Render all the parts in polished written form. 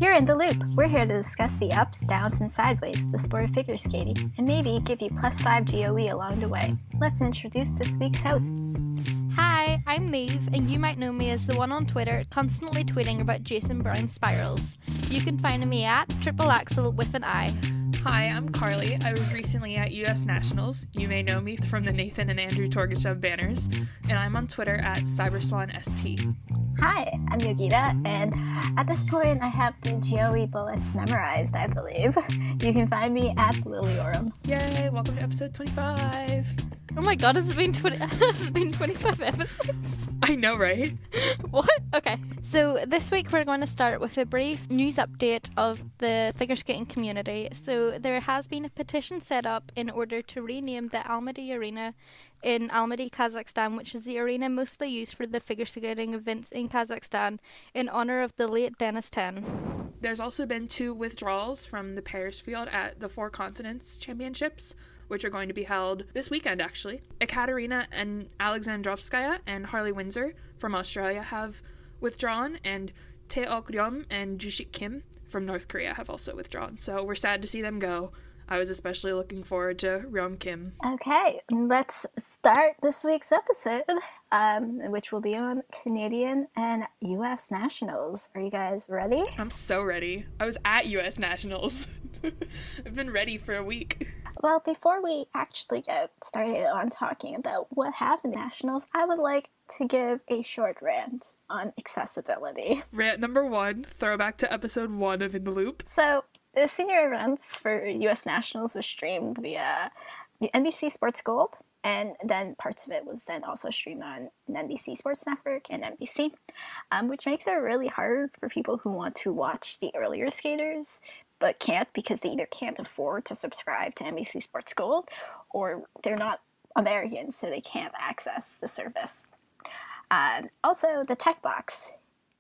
You're in the loop. We're here to discuss the ups, downs, and sideways of the sport of figure skating, and maybe give you +5 GOE along the way. Let's introduce this week's hosts. Hi, I'm Niamh, and you might know me as the one on Twitter constantly tweeting about Jason Brown spirals. You can find me at @axel with an I. Hi, I'm Carly. I was recently at US Nationals. You may know me from the Nathan and Andrew Torgashev banners, and I'm on Twitter at CyberswanSP. Hi, I'm Yogeeta, and at this point I have the GOE bullets memorized, I believe. You can find me at Lilyorum. Yay, welcome to episode 25. Oh my god, has it been 25 episodes? I know, right? What? Okay. So this week we're going to start with a brief news update of the figure skating community. So there has been a petition set up in order to rename the Almaty Arena in Almaty, Kazakhstan, which is the arena mostly used for the figure skating events in Kazakhstan, in honour of the late Denis Ten. There's also been 2 withdrawals from the pairs field at the Four Continents Championships, which are going to be held this weekend, actually. Ekaterina and Alexandrovskaya and Harley Windsor from Australia have withdrawn, and Taeok Ryom and Jushik Kim from North Korea have also withdrawn. So we're sad to see them go. I was especially looking forward to Ryom Kim. Okay, let's start this week's episode, which will be on Canadian and US Nationals. Are you guys ready? I'm so ready. I was at US Nationals. I've been ready for a week. Well, before we actually get started on talking about what happened at Nationals, I would like to give a short rant on accessibility. Rant number 1, throwback to episode 1 of In the Loop. So, the senior events for US Nationals was streamed via the NBC Sports Gold, and then parts of it was then also streamed on NBC Sports Network and NBC, which makes it really hard for people who want to watch the earlier skaters but can't because they either can't afford to subscribe to NBC Sports Gold or they're not Americans, so they can't access the service. Also, the tech box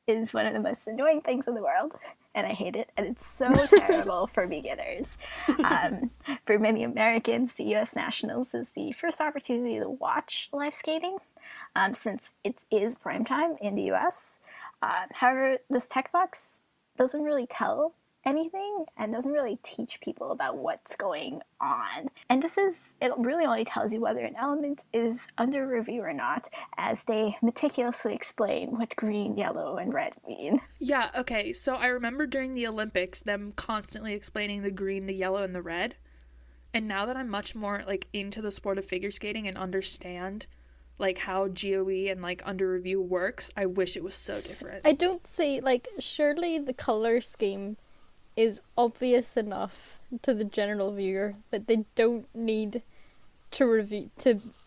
is one of the most annoying things in the world, and I hate it, and it's so terrible for beginners. For many Americans, the US Nationals is the first opportunity to watch live skating, since it is primetime in the US. However, this tech box doesn't really tell anything and doesn't really teach people about what's going on. And it really only tells you whether an element is under review or not, as they meticulously explain what green, yellow, and red mean. Yeah, okay, so I remember during the Olympics them constantly explaining the green, the yellow, and the red. And now that I'm much more into the sport of figure skating and understand how GOE and under review works, I wish it was so different. I don't see, surely the colour scheme is obvious enough to the general viewer that they don't need to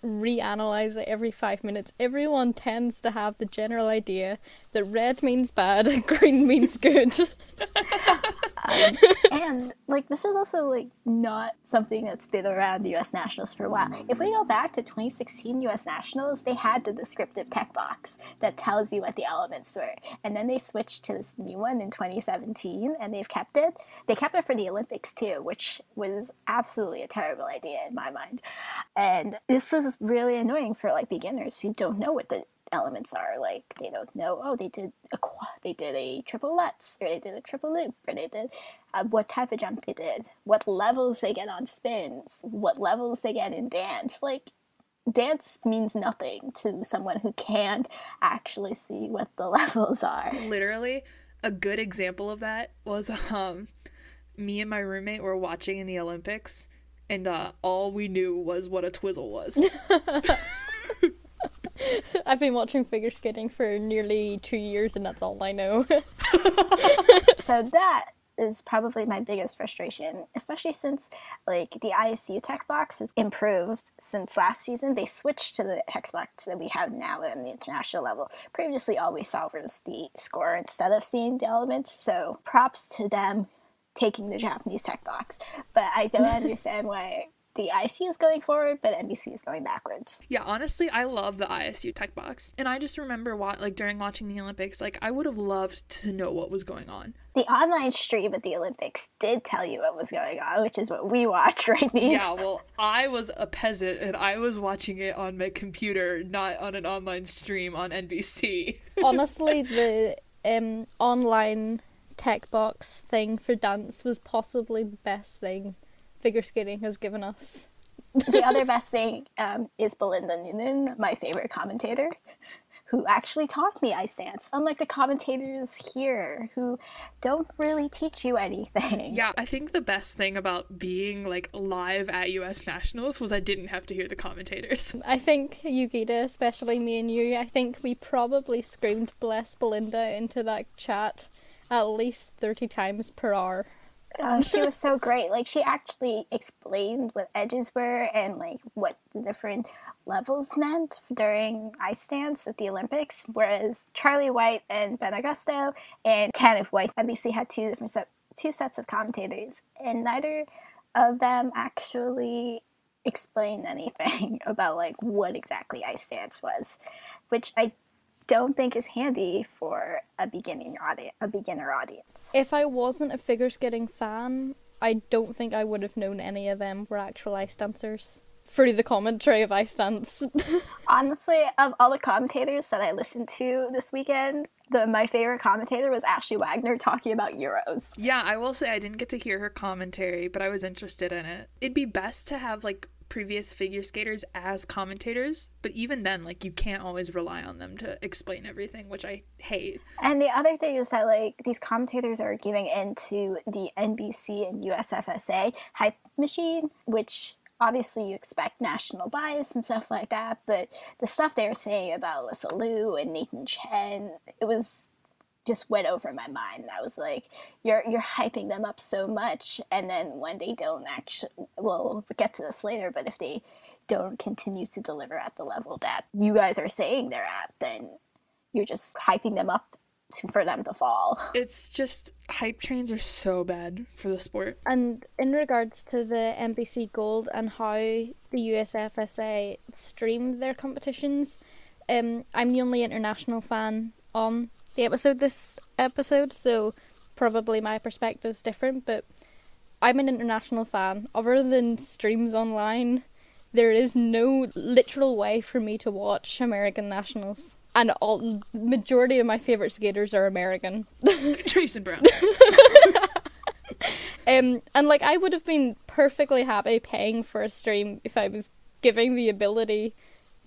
reanalyze it every 5 minutes. Everyone tends to have the general idea that red means bad and green means good. And this is also not something that's been around the US Nationals for a while. If we go back to 2016 US Nationals, they had the descriptive tech box that tells you what the elements were, and then they switched to this new one in 2017, and they've kept it. They kept it for the Olympics too, which was absolutely a terrible idea in my mind. And this is really annoying for beginners who don't know what the elements are. They don't know, they did a triple lutz, or they did a triple loop, or they did what type of jump they did, what levels they get on spins, what levels they get in dance. Dance means nothing to someone who can't actually see what the levels are. Literally, a good example of that was me and my roommate were watching in the Olympics, and all we knew was what a twizzle was. I've been watching figure skating for nearly 2 years, and that's all I know. So that is probably my biggest frustration, especially since the ISU tech box has improved since last season. They switched to the tech box that we have now on the international level. Previously, all we saw was the score instead of seeing the element, so props to them taking the Japanese tech box. But I don't understand why the ICU is going forward, but NBC is going backwards. Yeah, honestly, I love the ISU tech box. And I just remember during watching the Olympics, I would have loved to know what was going on. The online stream at the Olympics did tell you what was going on, which is what we watch, right, Niamh? Yeah, well, I was a peasant and I was watching it on my computer, not on an online stream on NBC. Honestly, the online tech box thing for dance was possibly the best thing figure skating has given us. The other best thing is Belinda Noonan, my favorite commentator, who actually taught me ice dance, unlike the commentators here, who don't really teach you anything. Yeah, I think the best thing about being, live at US Nationals was I didn't have to hear the commentators. I think, Yogeeta, especially me and you, I think we probably screamed "Bless Belinda" into that chat at least 30 times per hour. She was so great. She actually explained what edges were and, what the different levels meant during ice dance at the Olympics, whereas Charlie White and Ben Augusto and Kenneth White, NBC had two sets of commentators, and neither of them actually explained anything about, what exactly ice dance was, which I don't think is handy for a beginner audience. If I wasn't a figure skating fan, I don't think I would have known any of them were actual ice dancers through the commentary of ice dance. Honestly, of all the commentators that I listened to this weekend, my favorite commentator was Ashley Wagner talking about Euros. Yeah, I will say I didn't get to hear her commentary, but I was interested in it. It'd be best to have previous figure skaters as commentators, but even then, you can't always rely on them to explain everything, which I hate. And the other thing is that these commentators are giving into the NBC and USFSA hype machine, which obviously you expect national bias and stuff like that, but the stuff they were saying about Alyssa Liu and Nathan Chen, it was just went over my mind. I was like, you're hyping them up so much, and then when they don't actually, we'll get to this later, but if they don't continue to deliver at the level that you guys are saying they're at, then you're just hyping them up for them to fall. It's just, hype trains are so bad for the sport. And in regards to the NBC Gold and how the USFSA stream their competitions, I'm the only international fan on this episode, so probably my perspective's different, but I'm an international fan. Other than streams online, there is no literal way for me to watch American nationals. And the majority of my favourite skaters are American. Jason Brown. And I would have been perfectly happy paying for a stream if I was given the ability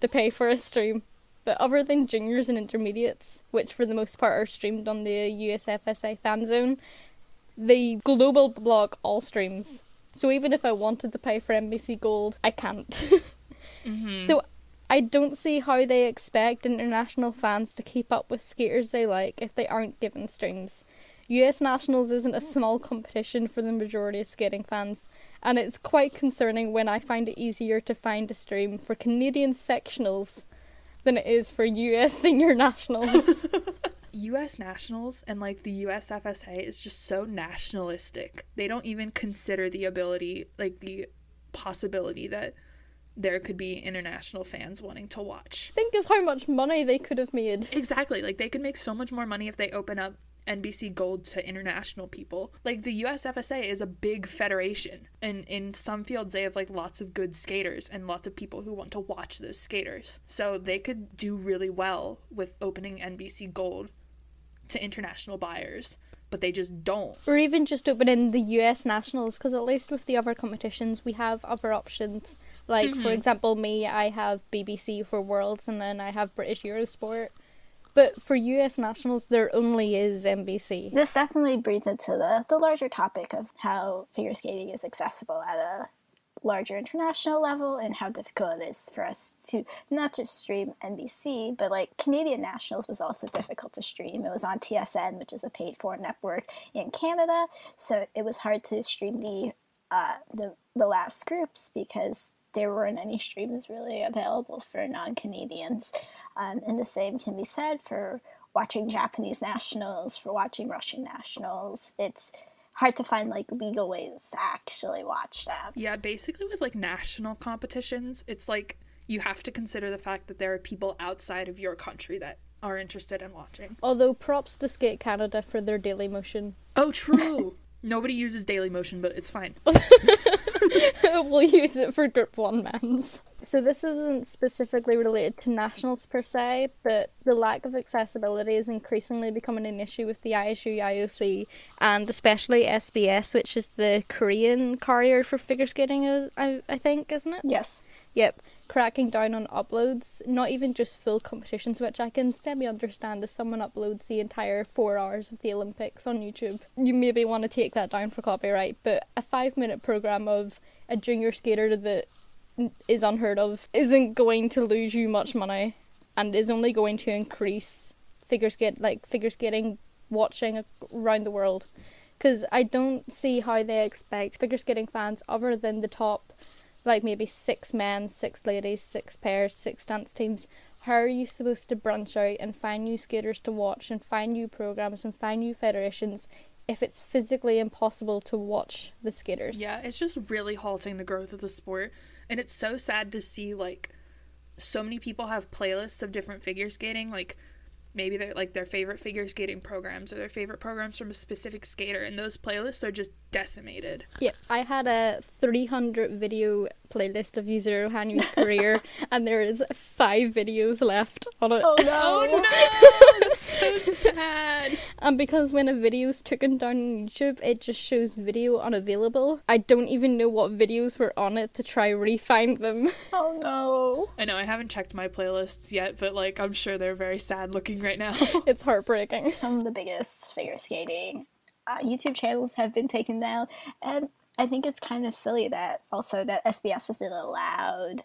to pay for a stream. But other than juniors and intermediates, which for the most part are streamed on the USFSA fan zone, the global block all streams. So even if I wanted to pay for NBC Gold, I can't. Mm-hmm. So I don't see how they expect international fans to keep up with skaters they like if they aren't given streams. US Nationals isn't a small competition for the majority of skating fans, and it's quite concerning when I find it easier to find a stream for Canadian sectionals than it is for US senior nationals. US Nationals and the USFSA is just so nationalistic. They don't even consider the ability, the possibility that there could be international fans wanting to watch. Think of how much money they could have made. Exactly. They could make so much more money if they open up NBC Gold to international people. The USFSA is a big federation, and in some fields they have lots of good skaters and lots of people who want to watch those skaters. So they could do really well with opening NBC Gold to international buyers, but they just don't. Or even just opening the US Nationals, because at least with the other competitions we have other options. For example, me, I have BBC for Worlds, and then I have British Eurosport. But for US Nationals, there only is NBC. This definitely breeds into the larger topic of how figure skating is accessible at a larger international level and how difficult it is for us to not just stream NBC, but Canadian Nationals was also difficult to stream. It was on TSN, which is a paid-for network in Canada, so it was hard to stream the last groups because there weren't any streams really available for non-Canadians. And the same can be said for watching Japanese nationals, for watching Russian nationals. It's hard to find, like, legal ways to actually watch them. Yeah, basically with, like, national competitions, it's like you have to consider the fact that there are people outside of your country that are interested in watching. Although props to Skate Canada for their Dailymotion. Oh, true. Nobody uses Dailymotion, but it's fine. We'll use it for Group 1 men's. So this isn't specifically related to nationals per se, but the lack of accessibility is increasingly becoming an issue with the ISU IOC, and especially SBS, which is the Korean carrier for figure skating, I think, isn't it? Yes. Yep, cracking down on uploads, not even just full competitions, which I can semi-understand if someone uploads the entire 4 hours of the Olympics on YouTube. You maybe want to take that down for copyright, but a 5-minute programme of a junior skater that is unheard of isn't going to lose you much money and is only going to increase figure skating watching around the world. Because I don't see how they expect figure skating fans, other than the top, like maybe 6 men, 6 ladies, 6 pairs, 6 dance teams, how are you supposed to branch out and find new skaters to watch and find new programs and find new federations if it's physically impossible to watch the skaters? Yeah, it's just really halting the growth of the sport. And it's so sad to see, like, so many people have playlists of different figure skating, like, maybe they're, like, their favorite figure skating programs or their favorite programs from a specific skater, and those playlists are just decimated. Yeah, I had a 300 video playlist of Yuzuru Hanyu's career, and there is 5 videos left on it. Oh no! Oh no! That's so sad! And because when a video's taken down on YouTube, it just shows video unavailable. I don't even know what videos were on it to try re-find them. Oh no! I know, I haven't checked my playlists yet, but, like, I'm sure they're very sad looking right now. It's heartbreaking. Some of the biggest figure skating YouTube channels have been taken down, and I think it's kind of silly that SBS has been allowed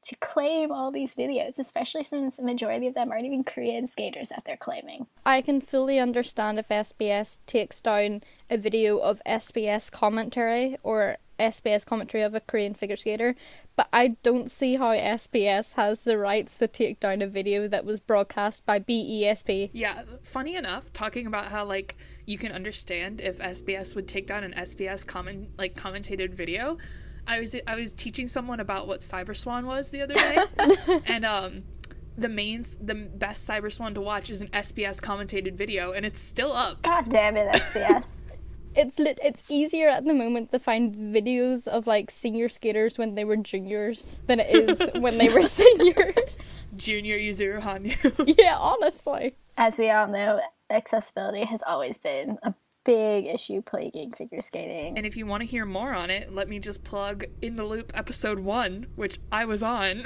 to claim all these videos, especially since the majority of them aren't even Korean skaters that they're claiming. I can fully understand if SBS takes down a video of SBS commentary or SBS commentary of a Korean figure skater, but I don't see how SBS has the rights to take down a video that was broadcast by BESP. Yeah, funny enough, talking about how, like, you can understand if SBS would take down an SBS commentated video, I was teaching someone about what Cyberswan was the other day, and the best Cyberswan to watch is an SBS commentated video, and it's still up. God damn it, SBS. It's easier at the moment to find videos of, like, senior skaters when they were juniors than it is when they were seniors. Junior Yuzuru Hanyu. Yeah, honestly. As we all know, accessibility has always been a big issue plaguing figure skating. And if you want to hear more on it, let me just plug In the Loop episode 1, which I was on.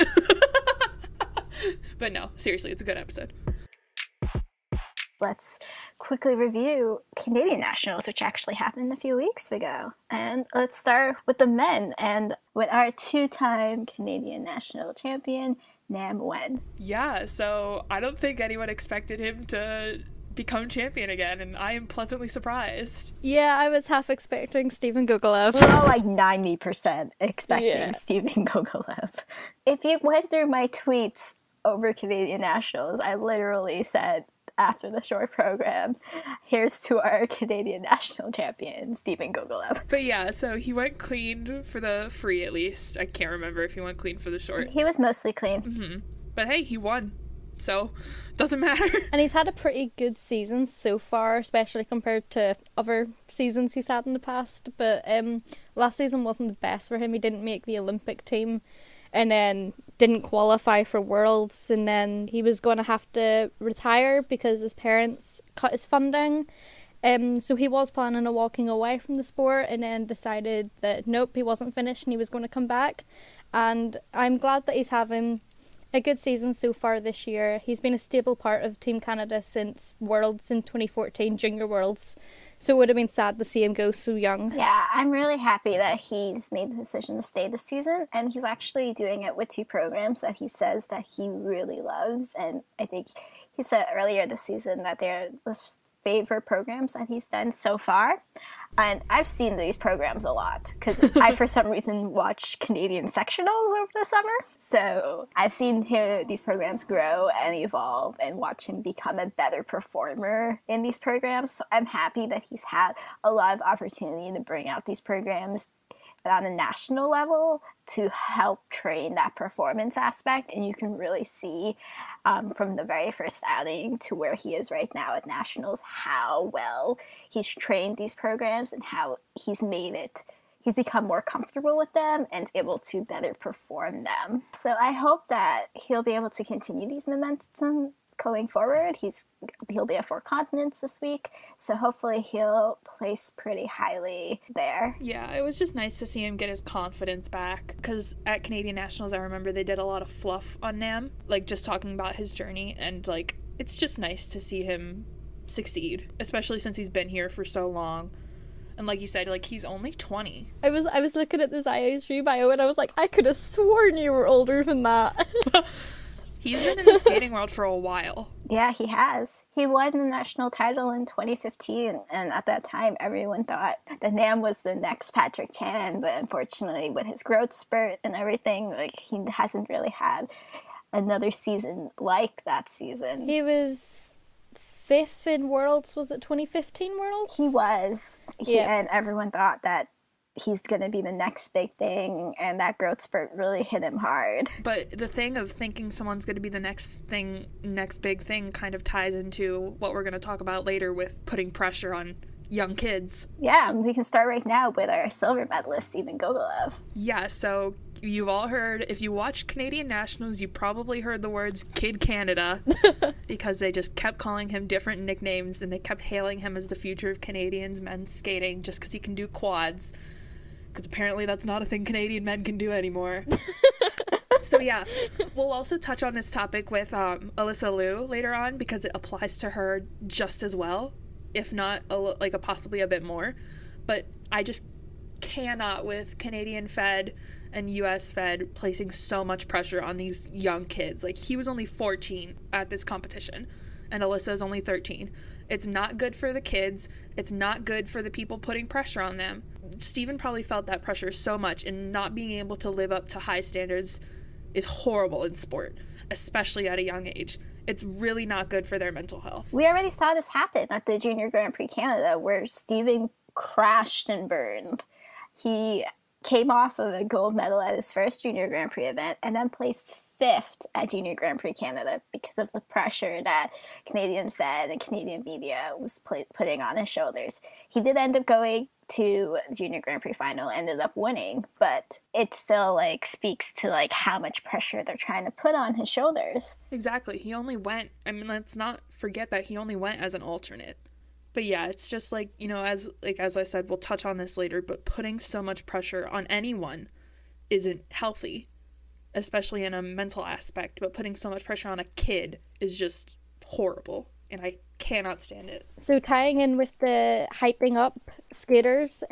But no, seriously, it's a good episode. Let's quickly review Canadian Nationals, which actually happened a few weeks ago. And let's start with the men and with our 2-time Canadian National Champion, Niamh. Yeah, so I don't think anyone expected him to become champion again, and I am pleasantly surprised. Yeah, I was half expecting Stephen Gogolev. We're all like 90% expecting Stephen Gogolev. If you went through my tweets over Canadian Nationals, I literally said, after the short program, here's to our Canadian National Champion, Stephen Gogolev. But yeah, so he went clean for the free, at least. I can't remember if he went clean for the short. He was mostly clean. Mm-hmm. But hey, he won. So, doesn't matter. And he's had a pretty good season so far, especially compared to other seasons he's had in the past. But last season wasn't the best for him. He didn't make the Olympic team, and then didn't qualify for Worlds, and then he was going to have to retire because his parents cut his funding. So he was planning on walking away from the sport, and then decided that nope, he wasn't finished and he was going to come back. And I'm glad that he's having a good season so far this year. He's been a stable part of Team Canada since Worlds in 2014, Junior Worlds. So it would have been sad to see him go so young. Yeah, I'm really happy that he's made the decision to stay this season, and he's actually doing it with 2 programs that he says that he really loves. And I think he said earlier this season that they're favorite programs that he's done so far. And I've seen these programs a lot because I, for some reason, watch Canadian sectionals over the summer. So I've seen these programs grow and evolve and watch him become a better performer in these programs. So I'm happy that he's had a lot of opportunity to bring out these programs on a national level to help train that performance aspect. And you can really see from the very first outing to where he is right now at nationals how well he's trained these programs and how he's become more comfortable with them and able to better perform them. So I hope that he'll be able to continue these momentum going forward. He'll be at Four Continents this week, so hopefully he'll place pretty highly there. Yeah, it was just nice to see him get his confidence back, because at Canadian Nationals I remember they did a lot of fluff on Niamh, like just talking about his journey, and like it's just nice to see him succeed, especially since he's been here for so long. And like you said, like, he's only 20. I was looking at this IHG bio and I was like, I could have sworn you were older than that. He's been in the skating world for a while. Yeah, he has. He won the national title in 2015, and at that time, everyone thought that Niamh was the next Patrick Chen, but unfortunately, with his growth spurt and everything, like, he hasn't really had another season like that season. He was 5th in Worlds, was it 2015 Worlds? He was. Yeah. And everyone thought that he's going to be the next big thing, and that growth spurt really hit him hard. But the thing of thinking someone's going to be the next big thing kind of ties into what we're going to talk about later with putting pressure on young kids. Yeah, we can start right now with our silver medalist, Steven Gogolev. Yeah, so you've all heard, if you watch Canadian Nationals, you probably heard the words Kid Canada, because they just kept calling him different nicknames, and they kept hailing him as the future of Canadians men's skating just because he can do quads. Because apparently that's not a thing Canadian men can do anymore. So yeah, we'll also touch on this topic with Alyssa Liu later on, because it applies to her just as well, if not possibly a bit more. But I just cannot, with Canadian Fed and US Fed placing so much pressure on these young kids. Like, he was only 14 at this competition, and Alyssa is only 13. It's not good for the kids. It's not good for the people putting pressure on them. Steven probably felt that pressure so much, and not being able to live up to high standards is horrible in sport, especially at a young age. It's really not good for their mental health. We already saw this happen at the Junior Grand Prix Canada, where Steven crashed and burned. He came off of a gold medal at his first Junior Grand Prix event and then placed 5th at Junior Grand Prix Canada because of the pressure that Canadian Fed and Canadian media was putting on his shoulders. He did end up going to the Junior Grand Prix final, ended up winning, but it still speaks to how much pressure they're trying to put on his shoulders. Exactly. He only went, let's not forget that he only went as an alternate. But yeah, it's just as I said, we'll touch on this later, but putting so much pressure on anyone isn't healthy, especially in a mental aspect. But putting so much pressure on a kid is just horrible, and I cannot stand it. So tying in with the hyping up skaters,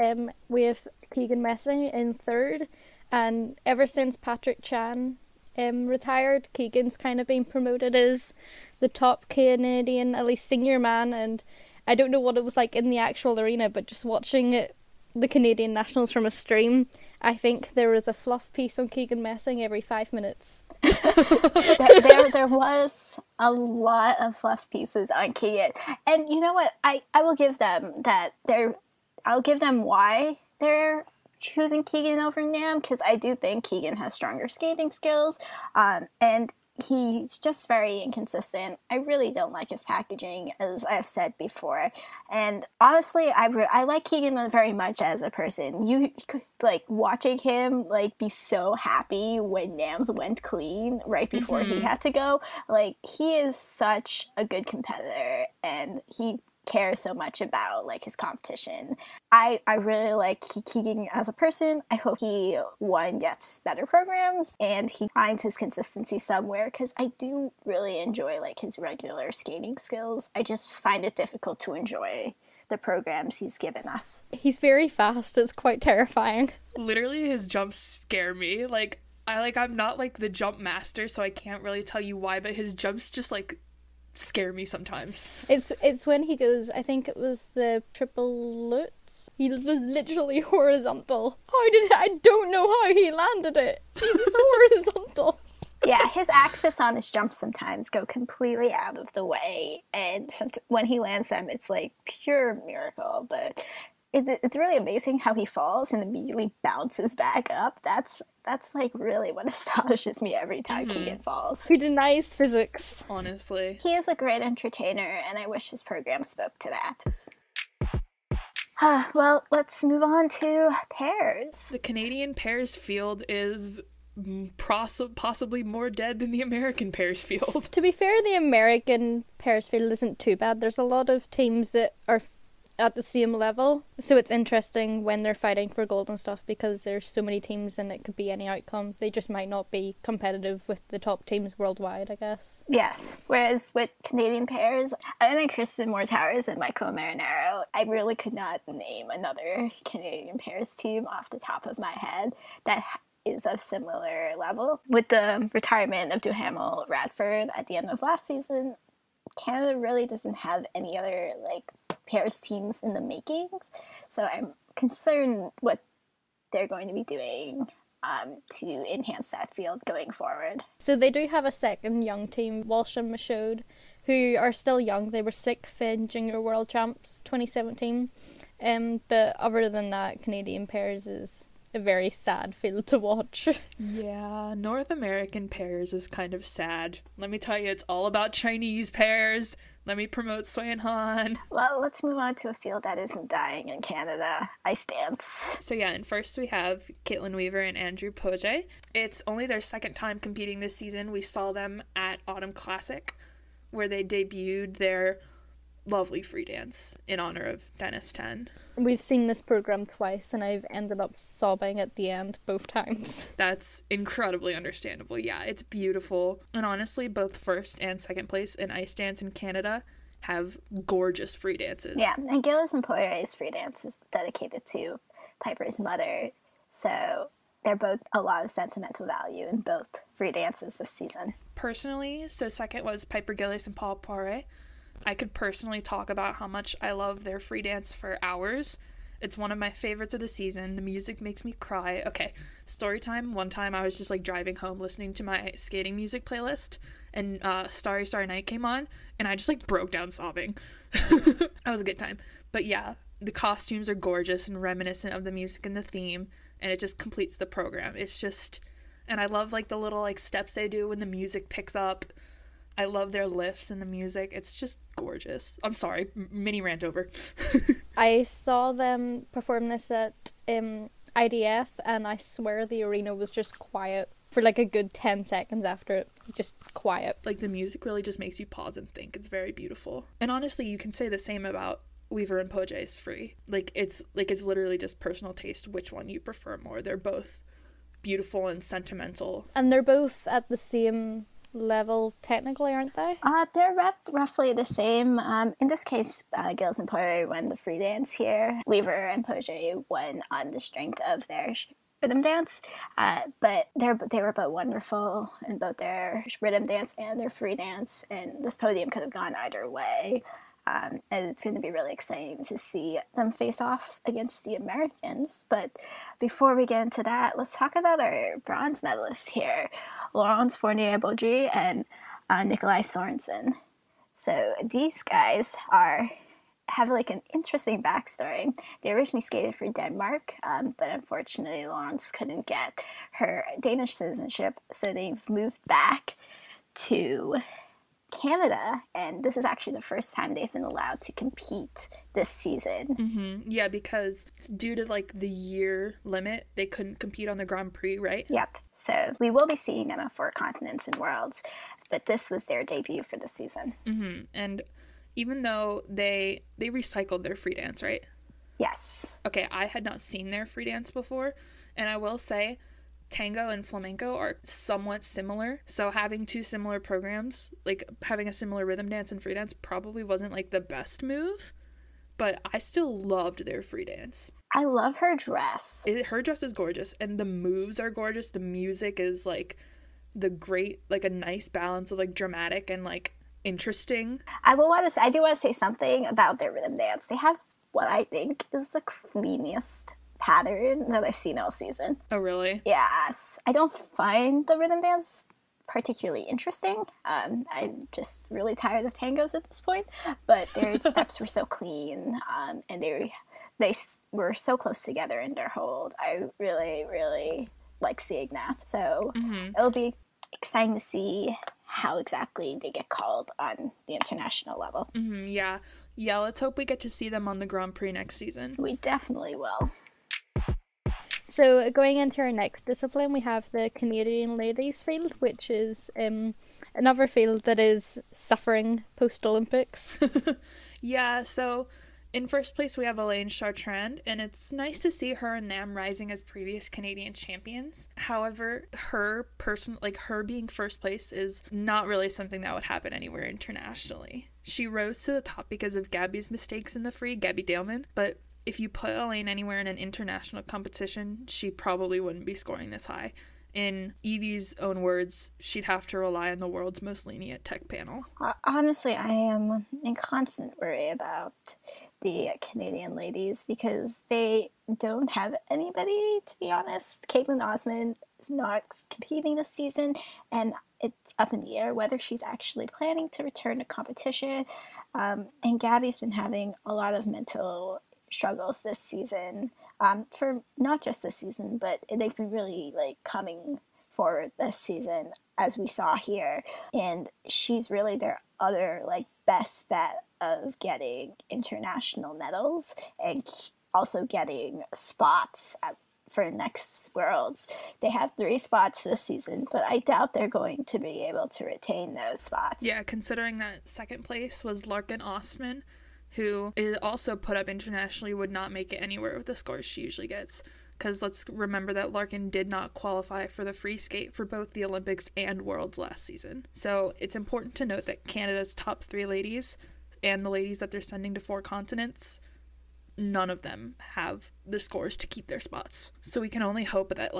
we have Keegan Messing in 3rd, and ever since Patrick Chan retired, Keegan's kind of been promoted as the top Canadian, at least senior man, and I don't know what it was like in the actual arena, but just watching the Canadian Nationals from a stream, I think there was a fluff piece on Keegan Messing every 5 minutes. there was a lot of fluff pieces on Keegan. And you know what? I will give them that. I'll give them why they're choosing Keegan over Niamh, because I do think Keegan has stronger skating skills. And he's just very inconsistent. I really don't like his packaging, as I've said before. And honestly, I like Keegan very much as a person. You watching him be so happy when Niamh went clean right before he had to go. He is such a good competitor, and he cares so much about his competition. I really like Keegan as a person. I hope he gets better programs and he finds his consistency somewhere, because I do really enjoy his regular skating skills. I just find it difficult to enjoy the programs he's given us. He's very fast. It's quite terrifying. Literally, his jumps scare me. I'm not the jump master, so I can't really tell you why, but his jumps just scare me sometimes. It's when he goes, I think it was the triple lutz. He was literally horizontal. I don't know how he landed it. He was horizontal. Yeah, his axis on his jumps sometimes go completely out of the way, and when he lands them, it's like pure miracle. But it's really amazing how he falls and immediately bounces back up. That's like really what astonishes me every time Keegan falls. He denies physics. Honestly. He is a great entertainer, and I wish his program spoke to that. Well, let's move on to pairs. The Canadian pairs field is possibly more dead than the American pairs field. To be fair, the American pairs field isn't too bad. There's a lot of teams that are at the same level, so it's interesting when they're fighting for gold and stuff, because there's so many teams and it could be any outcome. They just might not be competitive with the top teams worldwide, I guess. Yes, whereas with Canadian pairs, other than Kristen Moore-Towers and Michael Marinaro, I really could not name another Canadian pairs team off the top of my head that is of similar level. With the retirement of Duhamel Radford at the end of last season, Canada really doesn't have any other pairs teams in the makings, so I'm concerned what they're going to be doing to enhance that field going forward. So they do have a second young team, Walsh and Michaud, who are still young. They were 6th Junior World Champs 2017, but other than that, Canadian pairs is a very sad field to watch. Yeah, North American pairs is kind of sad. Let me tell you, it's all about Chinese pairs. Let me promote Sui Han. Well, let's move on to a field that isn't dying in Canada, ice dance. So yeah, and first we have Caitlyn Weaver and Andrew Poce. It's only their second time competing this season. We saw them at Autumn Classic, where they debuted their lovely free dance in honor of Denis Ten. We've seen this program twice, and I've ended up sobbing at the end both times. That's incredibly understandable. Yeah, it's beautiful. And honestly, both first and second place in ice dance in Canada have gorgeous free dances. Yeah, and Gilles and Poirier's free dance is dedicated to Piper's mother, so they're both a lot of sentimental value in both free dances this season. Personally, so second was Piper Gilles and Paul Poirier. I could personally talk about how much I love their free dance for hours. It's one of my favorites of the season. The music makes me cry. Okay, story time. One time I was just driving home listening to my skating music playlist, and Starry Starry Night came on, and I just broke down sobbing. That was a good time. But yeah, the costumes are gorgeous and reminiscent of the music and the theme, and it just completes the program. It's just, and I love the little steps they do when the music picks up. I love their lifts and the music. It's just gorgeous. I'm sorry, mini rant over. I saw them perform this at IDF, and I swear the arena was just quiet for a good 10 seconds after it. Just quiet. The music really just makes you pause and think. It's very beautiful. And honestly, you can say the same about Weaver and Poce's free. It's literally just personal taste which one you prefer more. They're both beautiful and sentimental. And they're both at the same level technically, aren't they? They're roughly the same. In this case, Gilles and Poirier won the free dance here. Weaver and Poce won on the strength of their rhythm dance, but they were both wonderful in both their rhythm dance and their free dance, and this podium could have gone either way. And it's going to be really exciting to see them face off against the Americans. But before we get into that, let's talk about our bronze medalists here, Laurence Fournier-Baudry and Nikolai Sorensen. So these guys have an interesting backstory. They originally skated for Denmark, but unfortunately Laurence couldn't get her Danish citizenship, so they've moved back to Canada, and this is actually the first time they've been allowed to compete this season. Mm-hmm. Yeah, because due to the year limit, they couldn't compete on the Grand Prix, right? Yep. So we will be seeing them at 4 continents and worlds, but this was their debut for the season. Mm-hmm. And even though they recycled their free dance, right? Yes. Okay, I had not seen their free dance before, and I will say tango and flamenco are somewhat similar, so having 2 similar programs, having a similar rhythm dance and free dance probably wasn't the best move, but I still loved their free dance. I love her dress. Her dress is gorgeous, and the moves are gorgeous. The music is the great, a nice balance of dramatic and interesting. I do want to say something about their rhythm dance. They have what I think is the cleanest pattern that I've seen all season. Oh, really? Yes. I don't find the rhythm dance particularly interesting. I'm just really tired of tangos at this point, but their steps were so clean, and they were so close together in their hold. I really, really like seeing that. So it'll be exciting to see how exactly they get called on the international level. Yeah, let's hope we get to see them on the Grand Prix next season. We definitely will. So going into our next discipline, we have the Canadian ladies field, which is another field that is suffering post-Olympics. Yeah, so in first place we have Elaine Chartrand, and it's nice to see her and Niamh rising as previous Canadian champions. However, her being first place is not really something that would happen anywhere internationally. She rose to the top because of Gabby's mistakes in the free, Gabby Daleman, but if you put Elaine anywhere in an international competition, she probably wouldn't be scoring this high. In Evie's own words, she'd have to rely on the world's most lenient tech panel. Honestly, I am in constant worry about the Canadian ladies because they don't have anybody, to be honest. Caitlyn Osmond is not competing this season, and it's up in the air whether she's actually planning to return to competition. And Gabby's been having a lot of mental struggles this season, for not just this season, but they've been really coming forward this season, as we saw here, and she's really their other best bet of getting international medals and also getting spots for next Worlds. They have 3 spots this season, but I doubt they're going to be able to retain those spots. Yeah, considering that second place was Larkin Ostman, who is also put up internationally, would not make it anywhere with the scores she usually gets. Because let's remember that Larkin did not qualify for the free skate for both the Olympics and Worlds last season. So it's important to note that Canada's top 3 ladies and the ladies that they're sending to 4 continents, none of them have the scores to keep their spots. So we can only hope that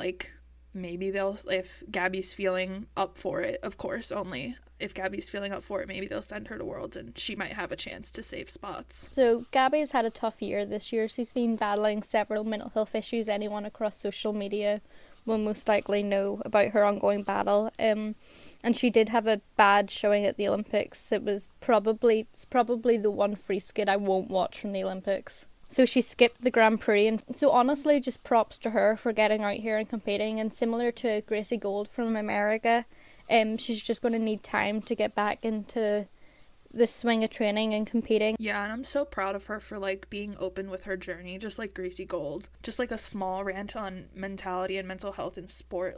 maybe if Gabby's feeling up for it, of course, only if Gabby's feeling up for it, maybe they'll send her to Worlds and she might have a chance to save spots. So Gabby's had a tough year this year. She's been battling several mental health issues. Anyone across social media will most likely know about her ongoing battle. And she did have a bad showing at the Olympics. It was probably the one free skate I won't watch from the Olympics. So she skipped the Grand Prix, and so honestly, just props to her for getting out here and competing. And similar to Gracie Gold from America, she's just going to need time to get back into the swing of training and competing. Yeah, and I'm so proud of her for being open with her journey, just like Gracie Gold. Just a small rant on mentality and mental health in sport.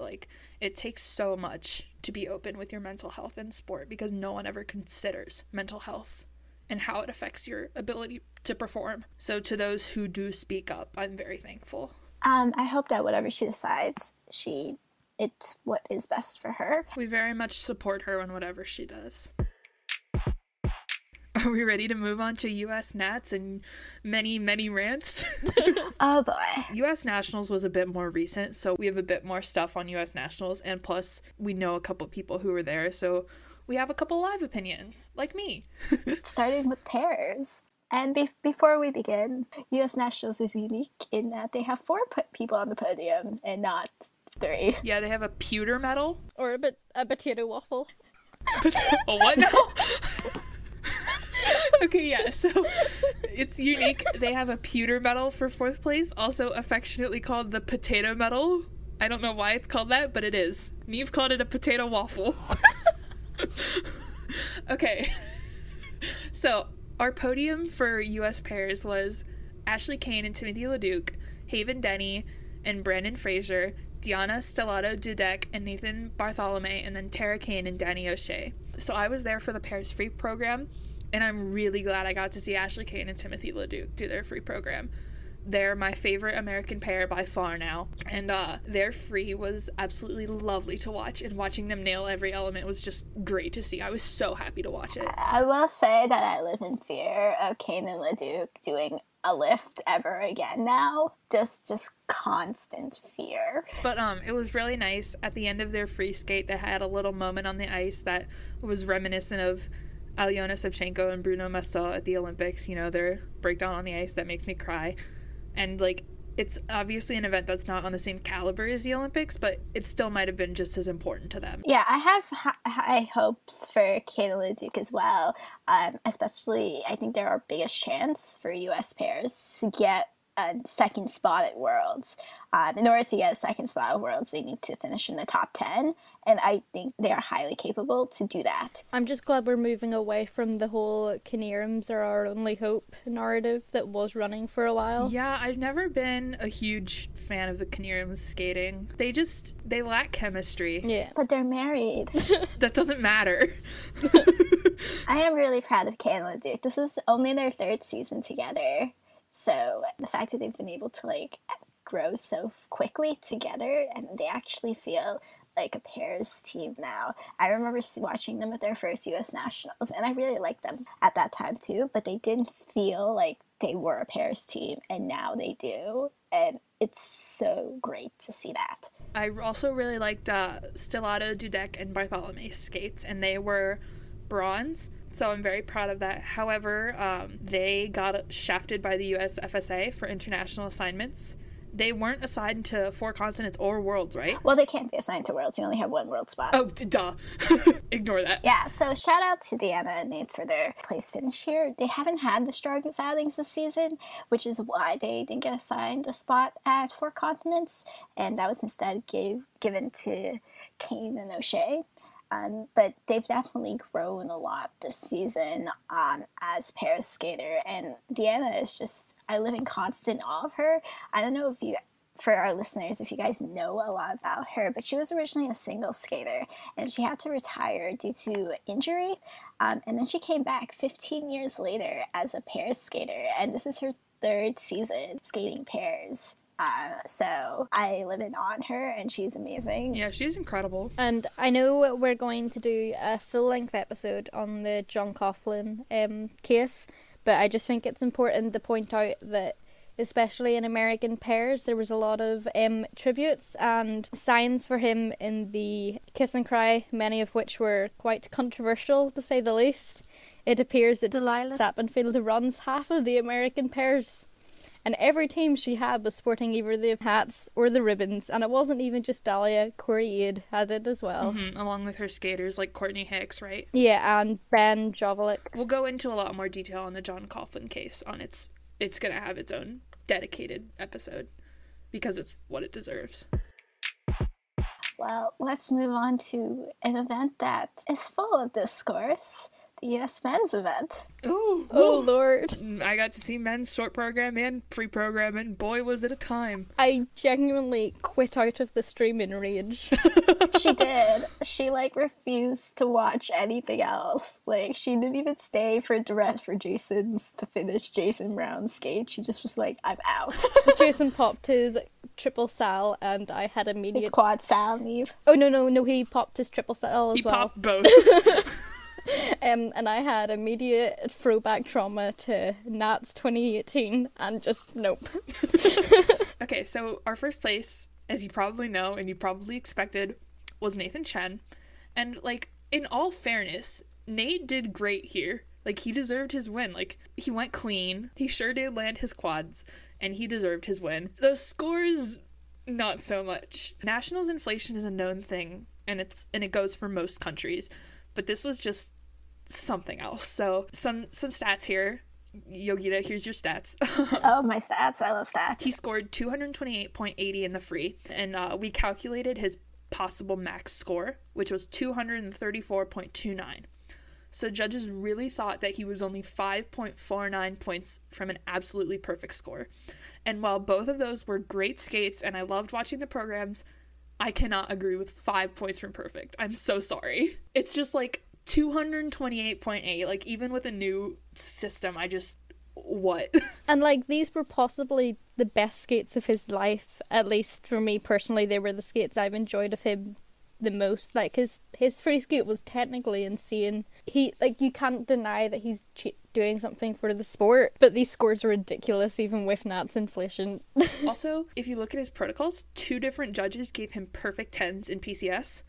It takes so much to be open with your mental health in sport because no one ever considers mental health and how it affects your ability to perform. So to those who do speak up, I'm very thankful. I hope that whatever she decides, it's what is best for her. We very much support her on whatever she does. Are we ready to move on to U.S. Nats and many, many rants? Oh boy. U.S. Nationals was a bit more recent, so we have a bit more stuff on U.S. Nationals, and plus we know a couple people who were there, so we have a couple live opinions, like me. Starting with pairs. And before we begin, U.S. Nationals is unique in that they have 4 people on the podium and not 3. Yeah, they have a pewter medal. Or a potato waffle. A what now? Okay, yeah, so it's unique. They have a pewter medal for 4th place, also affectionately called the potato medal. I don't know why it's called that, but it is. Niamh called it a potato waffle. Okay, so our podium for U.S. pairs was Ashley Kane and Timothy LeDuc, Haven Denny and Brandon Fraser, Diana Stellato-Dudek and Nathan Bartholomew, and then Tara Kane and Danny O'Shea. So I was there for the pairs free program, and I'm really glad I got to see Ashley Kane and Timothy LeDuc do their free program. They're my favorite American pair by far now, and their free was absolutely lovely to watch, and watching them nail every element was just great to see. I was so happy to watch it. I will say that I live in fear of Kane and LeDuc doing a lift ever again now. Just constant fear. But it was really nice. At the end of their free skate, they had a little moment on the ice that was reminiscent of Alyona Shevchenko and Bruno Massot at the Olympics, you know, their breakdown on the ice, that makes me cry. And, like, it's obviously an event that's not on the same caliber as the Olympics, but it still might have been just as important to them. Yeah, I have high hopes for Caitlyn Duke as well. Especially, I think they're our biggest chance for U.S. pairs to get a second spot at Worlds. In order to get a second spot at Worlds, they need to finish in the top 10, and I think they are highly capable to do that. I'm just glad we're moving away from the whole Kinnearums are our only hope narrative that was running for a while. Yeah, I've never been a huge fan of the Kinnearums skating. They lack chemistry. Yeah. But they're married. That doesn't matter. I am really proud of Caitlyn Duke. This is only their third season together. So the fact that they've been able to, like, grow so quickly together, and they actually feel like a pairs team now. I remember watching them at their first U.S. Nationals, and I really liked them at that time too, but they didn't feel like they were a pairs team, and now they do, and it's so great to see that. I also really liked Stellato, Dudek, and Bartholomew skates, and they were bronze. So I'm very proud of that. However, they got shafted by the US FSA for international assignments. They weren't assigned to 4 continents or worlds, right? Well, they can't be assigned to worlds. You only have 1 world spot. Oh, duh. Ignore that. Yeah, so shout out to Deanna and Nate for their place finish here. They haven't had the strongest outings this season, which is why they didn't get assigned a spot at 4 continents, and that was instead given to Kane and O'Shea. But they've definitely grown a lot this season as pairs skater, and Deanna is just, I live in constant awe of her. I don't know for our listeners, if you guys know a lot about her, but she was originally a singles skater, and she had to retire due to injury, and then she came back 15 years later as a pairs skater, and this is her 3rd season skating pairs. So I live in awe on her, and she's amazing. Yeah, she's incredible. And I know we're going to do a full-length episode on the John Coughlin case, but I just think it's important to point out that especially in American pairs, there was a lot of tributes and signs for him in the kiss and cry, many of which were quite controversial, to say the least. It appears that Delilah Sappenfield runs half of the American pairs. And every team she had was sporting either the hats or the ribbons. And it wasn't even just Dahlia. Corey Aid had it as well. Mm-hmm. Along with her skaters like Courtney Hicks, right? Yeah, and Ben Jovelik. We'll go into a lot more detail on the John Coughlin case. It's going to have its own dedicated episode because it's what it deserves. Well, let's move on to an event that is full of discourse. The U.S. men's event. Ooh, oh, Lord. I got to see men's short program and free program, and boy, was it a time. I genuinely quit out of the stream in rage. She did. She, refused to watch anything else. She didn't even stay for direct for Jason's to finish Jason Brown's skate. She just was like, I'm out. Jason popped his triple sal, and I had immediate... His quad sal, Niamh. Oh, no, he popped his triple sal as well. He popped both. And I had immediate throwback trauma to Nats 2018, and just nope. Okay, so our first place, as you probably know and you probably expected, was Nathan Chen. And, in all fairness, Nate did great here. He deserved his win. He went clean. He sure did land his quads, and he deserved his win. Those scores, not so much. Nationals inflation is a known thing, and it goes for most countries. But this was just something else. So some stats here. Yogeeta, here's your stats. Oh, my stats. I love stats. He scored 228.80 in the free, and we calculated his possible max score, which was 234.29. So judges really thought that he was only 5.49 points from an absolutely perfect score. And while both of those were great skates, and I loved watching the programs, I cannot agree with 5 points from perfect. I'm so sorry. It's just 228.8. Even with a new system, what? And these were possibly the best skates of his life. At least for me personally, they were the skates I've enjoyed of him the most. His free skate was technically insane. You can't deny that he's doing something for the sport, but these scores are ridiculous even with Nats inflation. Also, if you look at his protocols, 2 different judges gave him perfect 10s in PCS.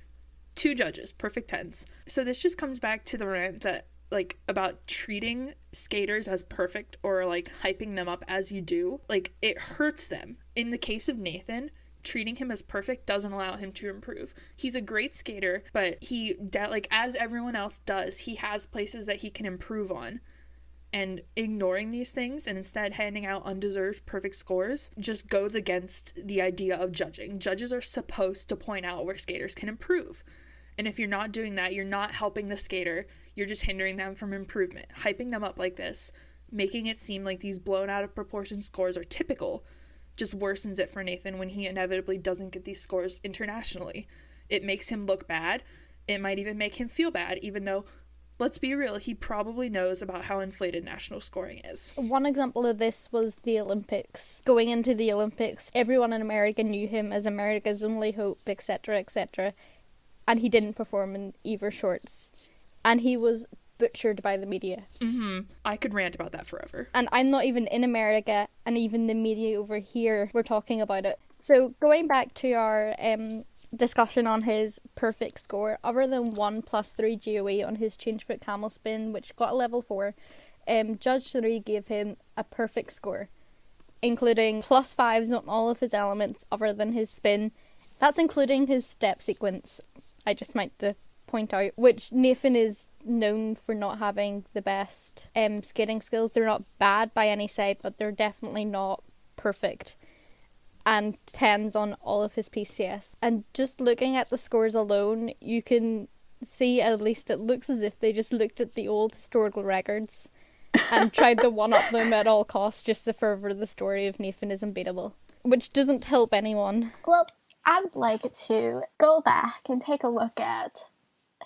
2 judges, perfect 10s. So this just comes back to the rant that like, about treating skaters as perfect or, like, hyping them up as you do, like, it hurts them. In the case of Nathan, treating him as perfect doesn't allow him to improve. He's a great skater, but like, as everyone else does, he has places that he can improve on. And ignoring these things and instead handing out undeserved perfect scores just goes against the idea of judging. Judges are supposed to point out where skaters can improve. And if you're not doing that, you're not helping the skater. You're just hindering them from improvement. Hyping them up like this, making it seem like these blown out of proportion scores are typical, just worsens it for Nathan when he inevitably doesn't get these scores internationally. It makes him look bad. It might even make him feel bad, even though, let's be real, he probably knows about how inflated national scoring is. One example of this was the Olympics. Going into the Olympics, everyone in America knew him as America's only hope, etc., etc. And he didn't perform in either shorts. And he was butchered by the media. I could rant about that forever. And I'm not even in America, and even the media over here were talking about it. So going back to our discussion on his perfect score, other than 1 + 3 GOE on his change foot camel spin, which got a level 4, Judge 3 gave him a perfect score, including +5s on all of his elements other than his spin. That's including his step sequence, I just might to point out, which Nathan is known for not having the best skating skills. They're not bad by any side, but they're definitely not perfect. And 10s on all of his PCS. And just looking at the scores alone, you can see, at least it looks as if they just looked at the old historical records and tried to one-up them at all costs just to further the story of Nathan is unbeatable, which doesn't help anyone. Well, I'd like to go back and take a look at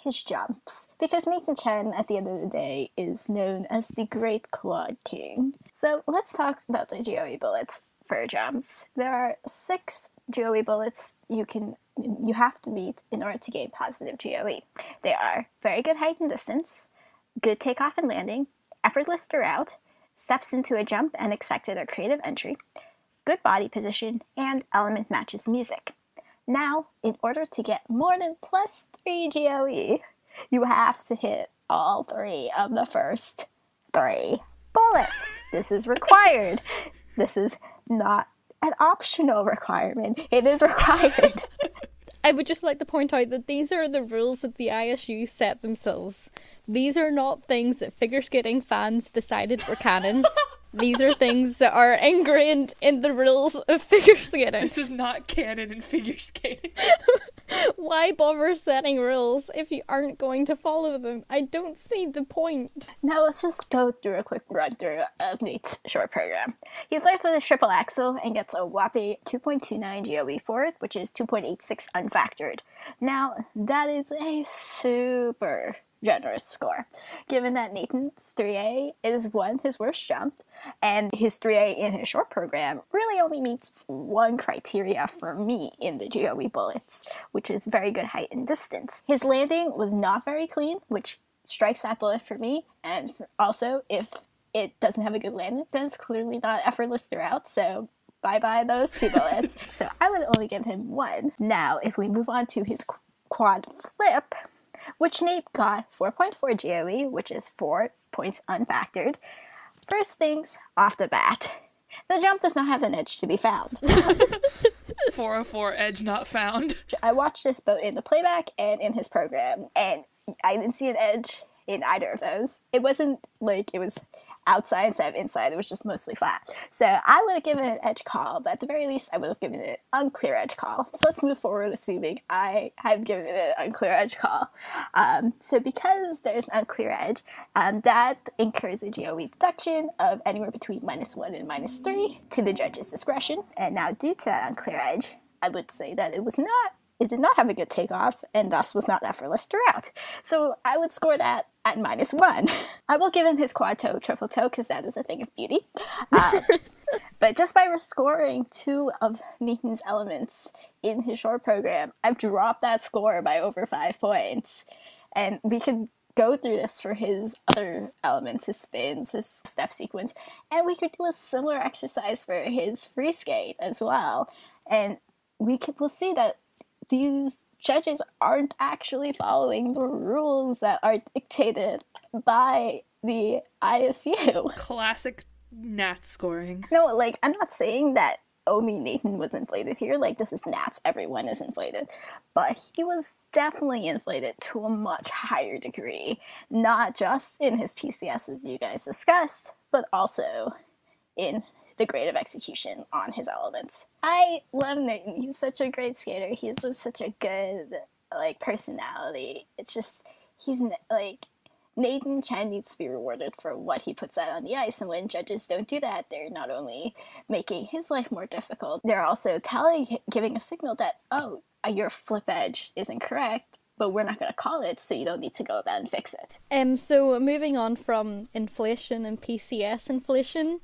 his jumps, because Nathan Chen, at the end of the day, is known as the Great Quad King. So let's talk about the GOE bullets for jumps. There are 6 GOE bullets you have to meet in order to gain positive GOE. They are very good height and distance, good takeoff and landing, effortless throughout, steps into a jump and expected or creative entry, good body position, and element matches music. Now, in order to get more than +3 GOE, you have to hit all 3 of the first 3 bullets. This is required. This is not an optional requirement. It is required. I would just like to point out that these are the rules that the ISU set themselves. These are not things that figure skating fans decided were canon. These are things that are ingrained in the rules of figure skating. This is not canon in figure skating. Why bother setting rules if you aren't going to follow them? I don't see the point. Now let's just go through a quick run-through of Nate's short program. He starts with his triple axel and gets a whopping 2.29 GOE for it, which is 2.86 unfactored. Now, that is a super generous score, given that Nathan's 3A is his worst jump, and his 3A in his short program really only meets one criteria for me in the GOE bullets, which is very good height and distance. His landing was not very clean, which strikes that bullet for me, and also, if it doesn't have a good landing, then it's clearly not effortless throughout, so bye-bye those 2 bullets. So I would only give him 1. Now, if we move on to his quad flip, which Nate got 4.4 GOE, which is 4 points unfactored. First things off the bat, the jump does not have an edge to be found. 404 edge not found. I watched this both in the playback and in his program, and I didn't see an edge in either of those. It wasn't like it was outside instead of inside, it was just mostly flat. So I would have given it an edge call, but at the very least I would have given it an unclear edge call. So let's move forward assuming I have given it an unclear edge call. So because there's an unclear edge, that incurs a GOE deduction of anywhere between -1 and -3 to the judge's discretion. And now due to that unclear edge, I would say that it did not have a good takeoff, and thus was not effortless throughout. So I would score that at -1. I will give him his quad toe, triple toe, because that is a thing of beauty. But just by scoring 2 of Nathan's elements in his short program, I've dropped that score by over 5 points. And we could go through this for his other elements, his spins, his step sequence, and we could do a similar exercise for his free skate as well. And we'll see that these judges aren't actually following the rules that are dictated by the ISU. Classic Nat scoring. No, like, I'm not saying that only Nathan was inflated here. Like, this is Nats, everyone is inflated. But he was definitely inflated to a much higher degree. Not just in his PCS, as you guys discussed, but also in the grade of execution on his elements. I love Nathan. He's such a great skater. He's just such a good, like, personality. It's just, he's, like, Nathan Chen needs to be rewarded for what he puts out on the ice, and when judges don't do that, they're not only making his life more difficult, they're also giving a signal that, oh, your flip edge is incorrect, but we're not going to call it, so you don't need to go about and fix it. So moving on from inflation and PCS inflation,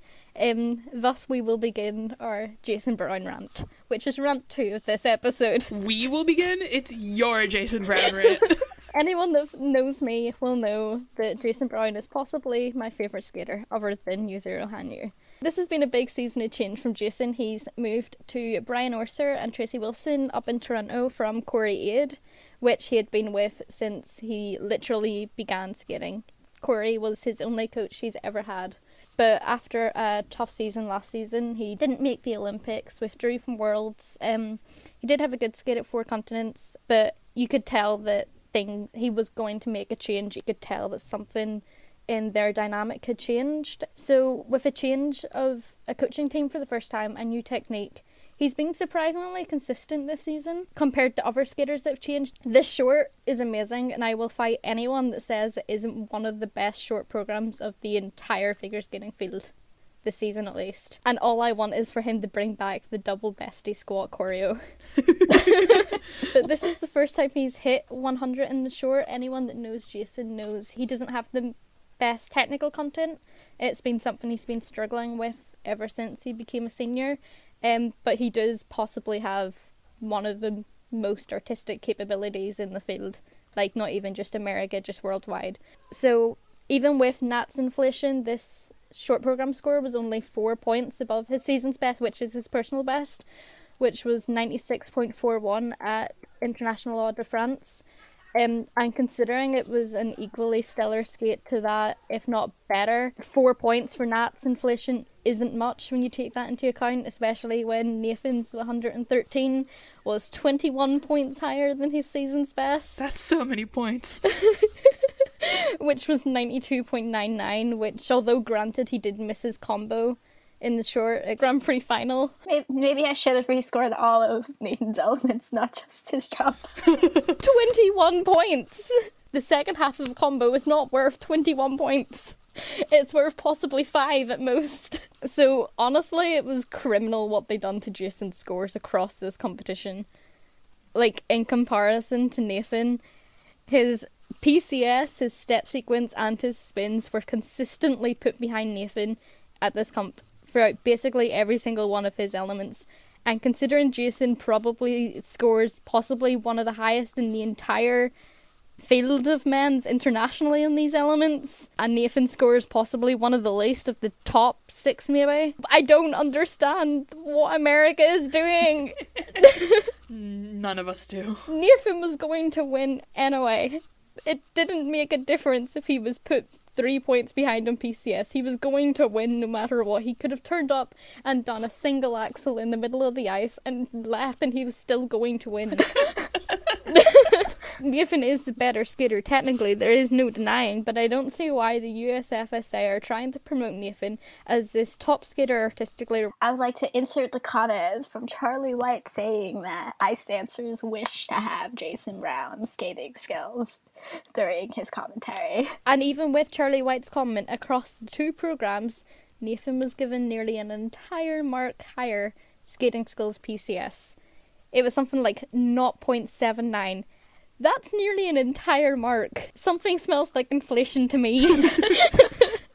thus we will begin our Jason Brown rant, which is rant 2 of this episode. We will begin? It's your Jason Brown rant. Anyone that knows me will know that Jason Brown is possibly my favourite skater, other than Yuzuru Hanyu. This has been a big season of change from Jason. He's moved to Brian Orser and Tracy Wilson up in Toronto from Corey Aid, which he had been with since he literally began skating. Corey was his only coach he's ever had. But after a tough season last season, he didn't make the Olympics, withdrew from Worlds. He did have a good skate at 4 continents, but you could tell that he was going to make a change. You could tell that something in their dynamic had changed. So with a change of a coaching team for the first time, a new technique, he's been surprisingly consistent this season compared to other skaters that have changed. This short is amazing, and I will fight anyone that says it isn't one of the best short programs of the entire figure skating field. This season at least. And all I want is for him to bring back the double bestie squat choreo. But this is the first time he's hit 100 in the short. Anyone that knows Jason knows he doesn't have the best technical content. It's been something he's been struggling with ever since he became a senior. But he does possibly have one of the most artistic capabilities in the field. Like, not even just America, just worldwide. So even with Nat's inflation, this short program score was only 4 points above his season's best, which is his personal best, which was 96.41 at International Odd de France. And considering it was an equally stellar skate to that, if not better, 4 points for Nat's inflation isn't much when you take that into account, especially when Nathan's 113 was 21 points higher than his season's best. That's so many points. Which was 92.99, which, although granted he did miss his combo in the short Grand Prix final. Maybe I should have rescored all of Nathan's elements, not just his jumps. 21 points! The second half of the combo is not worth 21 points. It's worth possibly 5 at most. So honestly, it was criminal what they done to Jason's scores across this competition. Like, in comparison to Nathan, his PCS, his step sequence and his spins were consistently put behind Nathan at this comp throughout basically every single one of his elements. And considering Jason probably scores possibly one of the highest in the entire field of men's internationally in these elements, and Nathan scores possibly one of the least of the top 6 maybe, I don't understand what America is doing. None of us do. Nathan was going to win anyway. It didn't make a difference if he was put 3 points behind on PCS. He was going to win no matter what. He could have turned up and done a single axel in the middle of the ice and left, and he was still going to win. Nathan is the better skater, technically, there is no denying, but I don't see why the USFSA are trying to promote Nathan as this top skater artistically. I would like to insert the comment from Charlie White saying that ice dancers wish to have Jason Brown's skating skills during his commentary. And even with Charlie White's comment, across the 2 programs, Nathan was given nearly an entire mark higher skating skills PCS. It was something like 0.79. That's nearly an entire mark. Something smells like inflation to me.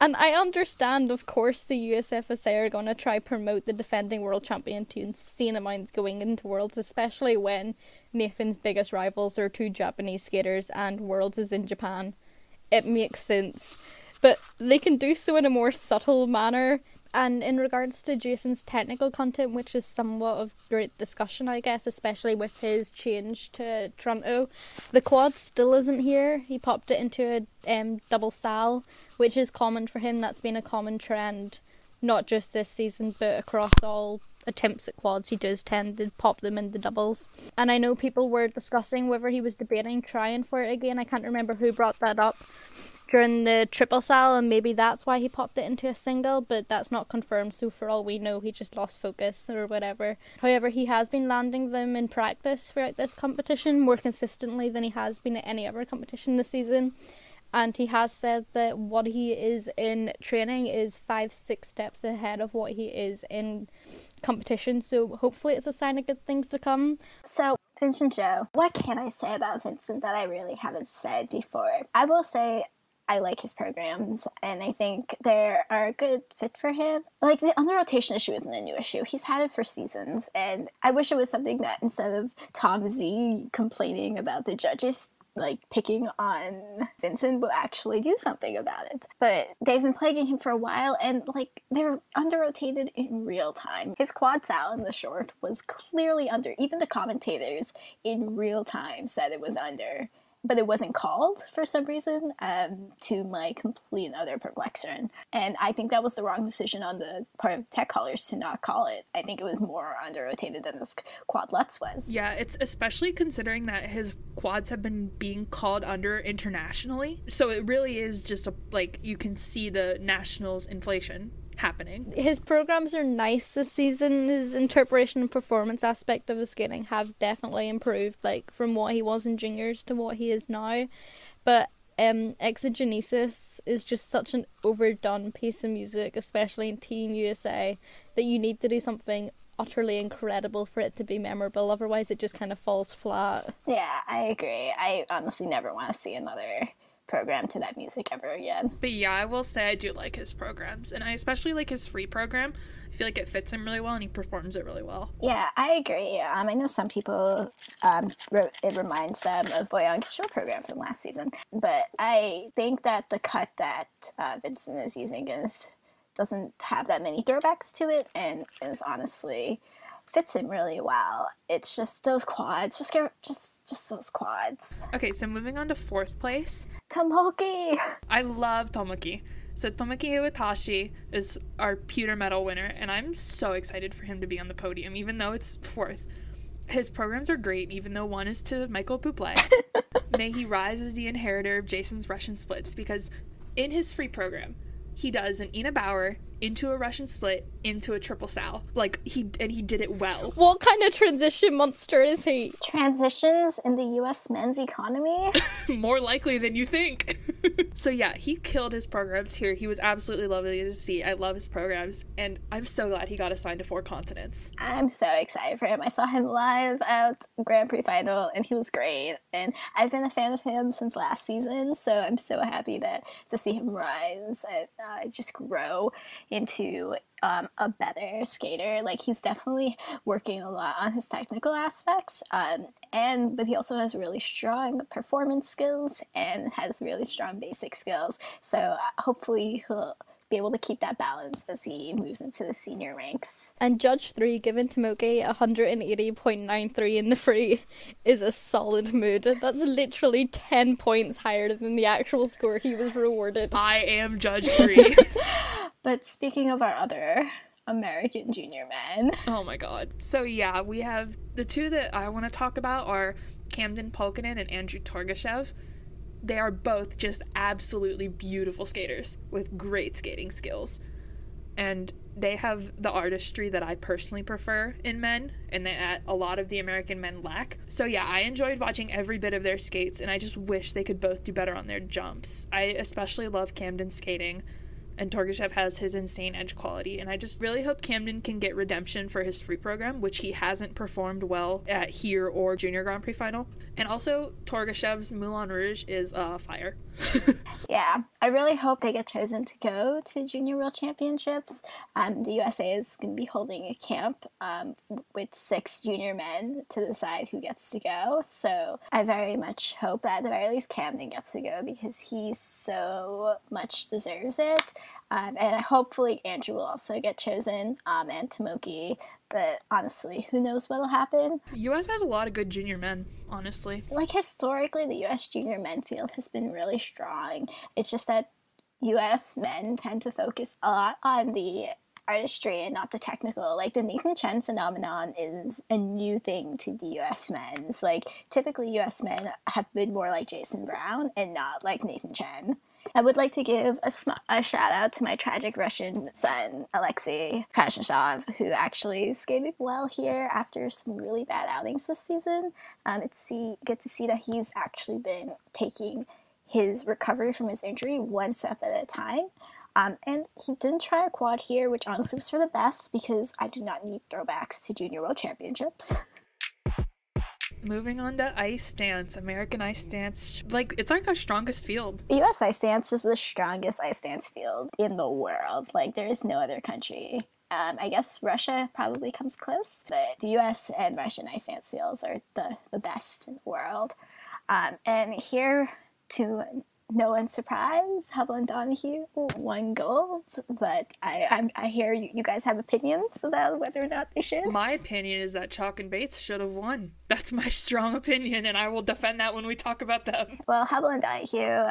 And I understand, of course, the USFSA are going to try promote the defending world champion to insane amounts going into Worlds, especially when Nathan's biggest rivals are 2 Japanese skaters and Worlds is in Japan. It makes sense. But they can do so in a more subtle manner. And in regards to Jason's technical content, which is somewhat of great discussion, I guess, especially with his change to Toronto, the quad still isn't here. He popped it into a double sal, which is common for him. That's been a common trend, not just this season, but across all attempts at quads. He does tend to pop them in the doubles. And I know people were discussing whether he was debating trying for it again. I can't remember who brought that up during the triple sal, and maybe that's why he popped it into a single, but that's not confirmed, so for all we know he just lost focus or whatever. However, he has been landing them in practice throughout this competition more consistently than he has been at any other competition this season, and he has said that what he is in training is 5-6 steps ahead of what he is in competition, so hopefully it's a sign of good things to come. So, Vincent Joe, what can I say about Vincent that I really haven't said before? I will say I like his programs, and I think they are a good fit for him. Like, the under-rotation issue isn't a new issue. He's had it for seasons, and I wish it was something that instead of Tom Z complaining about the judges, like, picking on Vincent, will actually do something about it. But they've been plaguing him for a while, and, like, they're under-rotated in real time. His quad sal in the short was clearly under. Even the commentators in real time said it was under. But it wasn't called for some reason, to my complete and utter perplexion. And I think that was the wrong decision on the part of the tech callers to not call it. I think it was more under-rotated than this quad Lutz was. Yeah, it's especially considering that his quads have been being called under internationally. So it really is just, you can see the nationals inflation happening. His programs are nice this season. His interpretation and performance aspect of the skating have definitely improved, like from what he was in juniors to what he is now. But Exogenesis is just such an overdone piece of music, especially in Team USA, that you need to do something utterly incredible for it to be memorable. Otherwise it just kind of falls flat. Yeah, I agree. I honestly never want to see another program to that music ever again. But yeah, I will say I do like his programs, and I especially like his free program. I feel like it fits him really well, and he performs it really well. Yeah, I agree. I know some people, it reminds them of Boyoung's show program from last season, but I think that the cut that Vincent is using doesn't have that many throwbacks to it, and is honestly fits him really well. It's just those quads, just those quads. Okay, so moving on to fourth place. Tomoki! I love Tomoki. So Tomoki Iwatashi is our pewter medal winner, and I'm so excited for him to be on the podium, even though it's fourth. His programs are great, even though one is to Michael Bublé. May he rise as the inheritor of Jason's Russian splits, because in his free program, he does an Ina Bauer into a Russian split into a triple sal. He did it well. What kind of transition monster is he? Transitions in the US men's economy? More likely than you think. So yeah, he killed his programs here. He was absolutely lovely to see. I love his programs, and I'm so glad he got assigned to 4 continents. I'm so excited for him. I saw him live at Grand Prix Final, and he was great. And I've been a fan of him since last season, so I'm so happy to see him rise and just grow into a better skater. Like, he's definitely working a lot on his technical aspects, but he also has really strong performance skills and has really strong basic skills. So hopefully he'll be able to keep that balance as he moves into the senior ranks. And Judge 3 giving Tomoki 180.93 in the free is a solid mood. That's literally 10 points higher than the actual score he was rewarded. I am Judge 3. But speaking of our other American junior men. Oh my god. So yeah, we have the 2 that I want to talk about are Camden Polkinen and Andrew Torgashev. They are both just absolutely beautiful skaters with great skating skills. And they have the artistry that I personally prefer in men, and that a lot of the American men lack. So yeah, I enjoyed watching every bit of their skates, and I just wish they could both do better on their jumps. I especially love Camden's skating, and Torgashev has his insane edge quality, and I just really hope Camden can get redemption for his free program, which he hasn't performed well at here or Junior Grand Prix Final. And also, Torgashev's Moulin Rouge is fire. Yeah, I really hope they get chosen to go to Junior World Championships. The USA is going to be holding a camp with 6 junior men to decide who gets to go. So I very much hope that at the very least Camden gets to go, because he so much deserves it. And hopefully Andrew will also get chosen, and Tomoki. But honestly, who knows what'll happen? US has a lot of good junior men, honestly. Like, historically, the US junior men field has been really strong. It's just that US men tend to focus a lot on the artistry and not the technical. Like, the Nathan Chen phenomenon is a new thing to the US men's. Like, typically US men have been more like Jason Brown and not like Nathan Chen. I would like to give a shout out to my tragic Russian son, Alexei Krasnov, who actually skated well here after some really bad outings this season. It's good to see that he's actually been taking his recovery from his injury one step at a time. And he didn't try a quad here, which honestly was for the best, because I do not need throwbacks to Junior World Championships. Moving on to ice dance, American ice dance. Like, it's like our strongest field. US ice dance is the strongest ice dance field in the world. Like, there is no other country. I guess Russia probably comes close, but the US and Russian ice dance fields are the best in the world. And here, to no one's surprise, Hubble and Donahue won gold, but I hear you guys have opinions about whether or not they should. My opinion is that Chalk and Bates should have won. That's my strong opinion, and I will defend that when we talk about them. Well, Hubble and Donahue,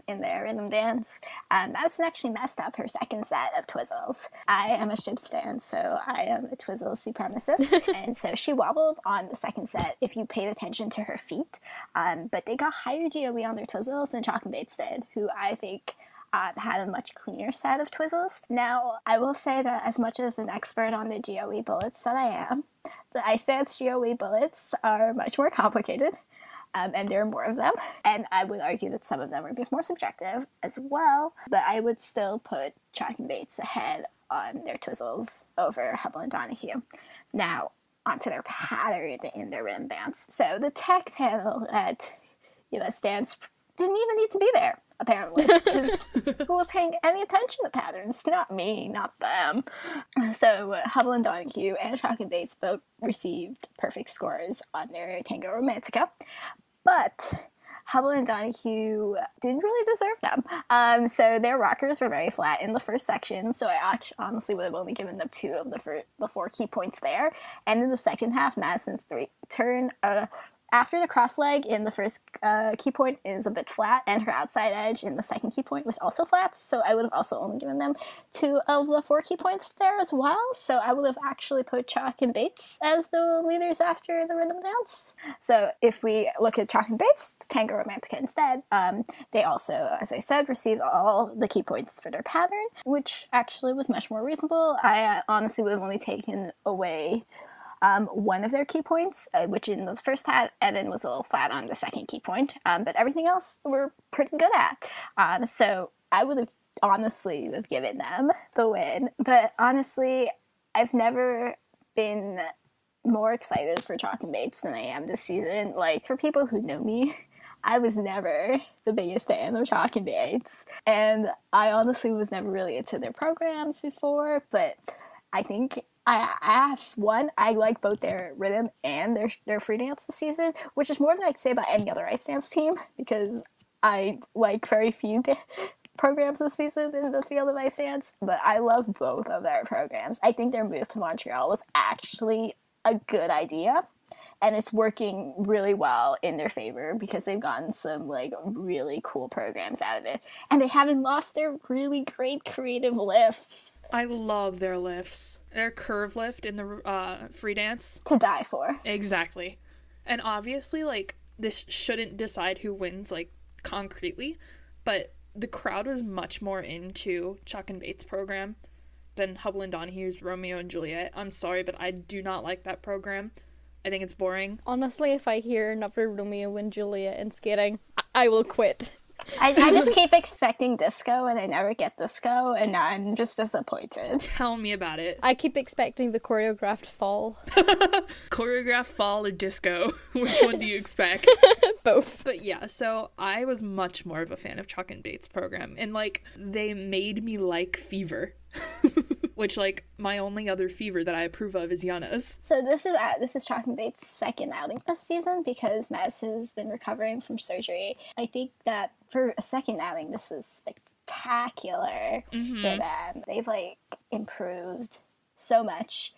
in their rhythm dance, Madison actually messed up her second set of twizzles. I am a ship stan, so I am a twizzle supremacist, and so she wobbled on the second set if you paid attention to her feet, but they got higher GOE on their twizzles than Chalk and Bates did, who I think had a much cleaner set of twizzles. Now, I will say that as much as an expert on the GOE bullets that I am, the ice dance GOE bullets are much more complicated, and there are more of them, and I would argue that some of them are a bit more subjective as well, but I would still put Chalk and Bates ahead on their twizzles over Hubble and Donahue. Now, onto their pattern in their rhythm dance. So the tech panel at US Dance didn't even need to be there, apparently, because who was paying any attention to patterns? Not me, not them. So Hubble and Donahue and Chalk and Bates both received perfect scores on their Tango Romantica, but Hubble and Donahue didn't really deserve them. So their rockers were very flat in the first section, so I honestly would have only given them 2 of the 4 key points there. And in the second half, Madison's turn after the cross leg in the first key point is a bit flat, and her outside edge in the second key point was also flat, so I would have also only given them 2 of the 4 key points there as well, so I would have actually put Chalk and Bates as the leaders after the rhythm dance. So if we look at Chalk and Bates, the Tango Romantica instead, they also, as I said, received all the key points for their pattern, which actually was much more reasonable. I honestly would have only taken away 1 of their key points, which in the first half, Evan was a little flat on the second key point, but everything else we're pretty good at. So I would have honestly have given them the win, but honestly, I've never been more excited for Chalk and Bates than I am this season. Like, for people who know me, I was never the biggest fan of Chalk and Bates, and I honestly was never really into their programs before, but I think I like both their rhythm and their free dance this season, which is more than I can say about any other ice dance team, because I like very few programs this season in the field of ice dance, but I love both of their programs. I think their move to Montreal was actually a good idea, and it's working really well in their favor because they've gotten some like really cool programs out of it, and they haven't lost their really great creative lifts. I love their lifts. Their curve lift in the free dance. To die for. Exactly. And obviously, like, this shouldn't decide who wins, like, concretely, but the crowd was much more into Chalk and Bates' program than Hubble and Donahue's Romeo and Juliet. I'm sorry, but I do not like that program. I think it's boring. Honestly, if I hear another Romeo and Juliet in skating, I will quit. I just keep expecting disco, and I never get disco, and I'm just disappointed. Tell me about it. I keep expecting the choreographed fall. Choreographed fall or disco? Which one do you expect? Both. But yeah, so I was much more of a fan of Chalk and Bates' program, and like, they made me like Fever. Which, like, my only other Fever that I approve of is Yana's. So this is Chalk and Bates' second outing this season because Madison has been recovering from surgery. I think that for a second outing, this was like spectacular for them. They've like improved so much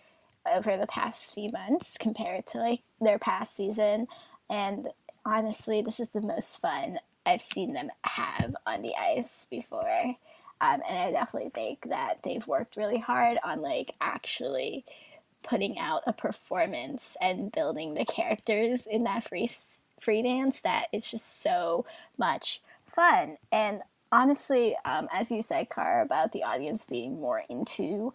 over the past few months compared to like their past season, and honestly, this is the most fun I've seen them have on the ice before. And I definitely think that they've worked really hard on like actually putting out a performance and building the characters in that free dance that it's just so much fun. And honestly, as you said, Cara, about the audience being more into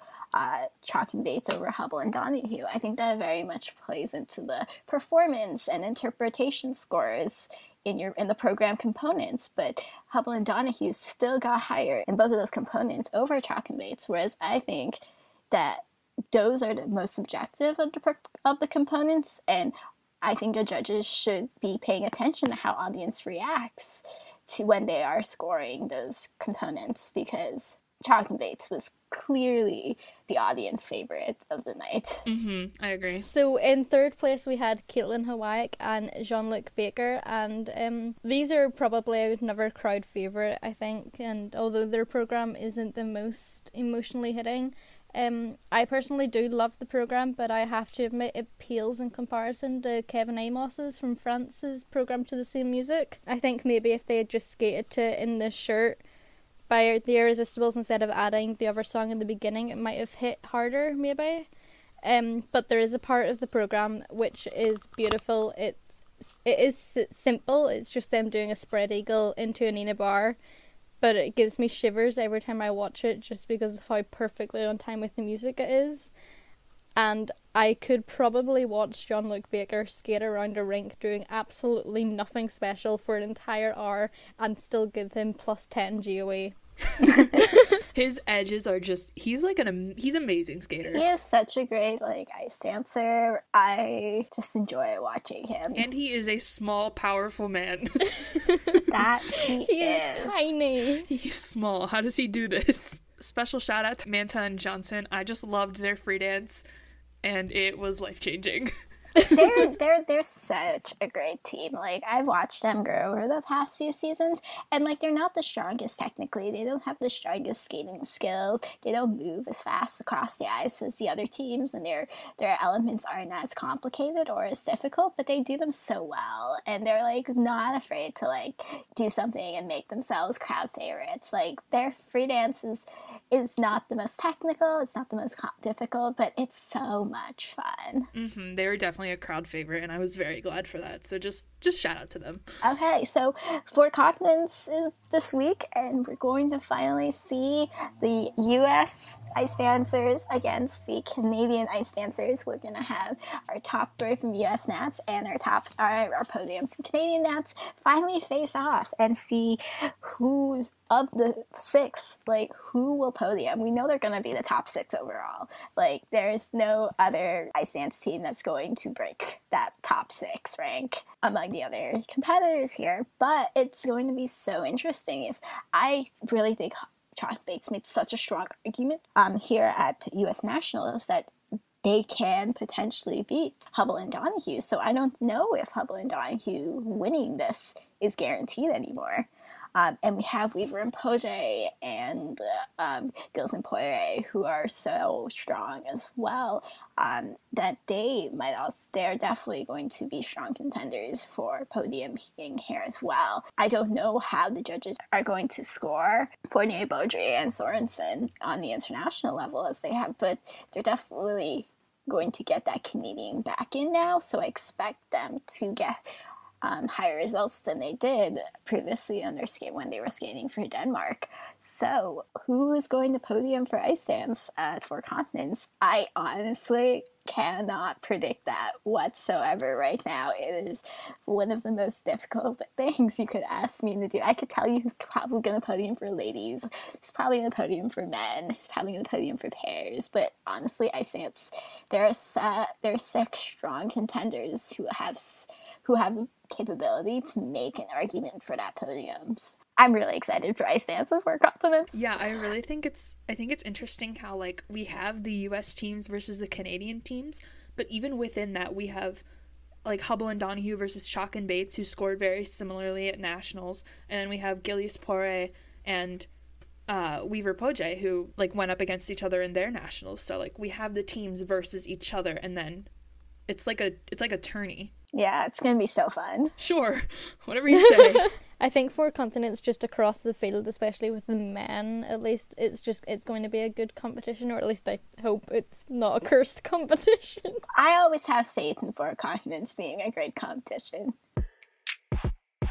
Chalk and Bates over Hubble and Donahue, I think that very much plays into the performance and interpretation scores in the program components. But Hubble and Donahue still got higher in both of those components over Chalk and Bates, whereas I think that those are the most subjective of the components, and I think the judges should be paying attention to how audience reacts to when they are scoring those components, because Chalk and Bates was clearly the audience favorite of the night. I agree. So in third place we had Caitlyn Halyk and Jean-Luc Baker, and these are probably another crowd favourite, I think, and although their programme isn't the most emotionally hitting, I personally do love the programme, but I have to admit it pales in comparison to Kevin Amos's from France's programme to the same music. I think maybe if they had just skated to In This Shirt by The Irresistibles instead of adding the other song in the beginning, it might have hit harder maybe. But there is a part of the programme which is beautiful. It is simple, it's just them doing a spread eagle into a Nina bar, but it gives me shivers every time I watch it just because of how perfectly on time with the music it is. And I could probably watch Jean-Luc Baker skate around a rink doing absolutely nothing special for an entire hour and still give him plus 10 GOE. His edges are just, he's amazing skater. He is such a great like ice dancer. I just enjoy watching him. And he is a small, powerful man. That he is tiny. He's small. How does he do this? Special shout out to Manta and Johnson. I just loved their free dance, and it was life-changing. They're such a great team. Like, I've watched them grow over the past few seasons, and like they're not the strongest technically. They don't have the strongest skating skills. They don't move as fast across the ice as the other teams, and their elements aren't as complicated or as difficult, but they do them so well, and they're like not afraid to like do something and make themselves crowd favorites. Like, their free dance is not the most technical, it's not the most difficult, but it's so much fun. They were definitely a crowd favorite, and I was very glad for that. So just shout out to them. Okay, so Four Continents is this week, and we're going to finally see the U.S. ice dancers against the Canadian ice dancers. We're going to have our top three from U.S. Nats and our podium from Canadian Nats finally face off and see who's of the six, like, who will podium. We know they're going to be the top six overall. Like, there's no other ice dance team that's going to break that top six rank among the other competitors here. But it's going to be so interesting. If I really think Chalk Bates made such a strong argument here at U.S. Nationals that they can potentially beat Hubble and Donahue. So I don't know if Hubble and Donahue winning this is guaranteed anymore. And we have Weaver and Poce and Gilles and Poirier, who are so strong as well, that they're definitely going to be strong contenders for podium here as well. I don't know how the judges are going to score Fournier, Baudry, and Sorensen on the international level as they have, but they're definitely going to get that Canadian back in now, so I expect them to get higher results than they did previously on their skate when they were skating for Denmark. So who is going to podium for ice dance at Four Continents? I honestly cannot predict that whatsoever right now. It is one of the most difficult things you could ask me to do. I could tell you who's probably going to podium for ladies, who's probably going to podium for men, who's probably going to podium for pairs, but honestly, ice dance, there are six strong contenders who have capability to make an argument for that podiums. I'm really excited for ice dance with Four Continents. Yeah, I think it's interesting how like we have the US teams versus the Canadian teams, but even within that we have like Hubble and Donahue versus Chalk and Bates, who scored very similarly at nationals, and then we have Gilles Poirier and Weaver Poce, who like went up against each other in their nationals. So like we have the teams versus each other, and then it's like a tourney. Yeah, it's gonna be so fun. Sure, whatever you say. I think four continents just across the field, especially with the men, at least, it's going to be a good competition, or at least I hope it's not a cursed competition. I always have faith in four continents being a great competition.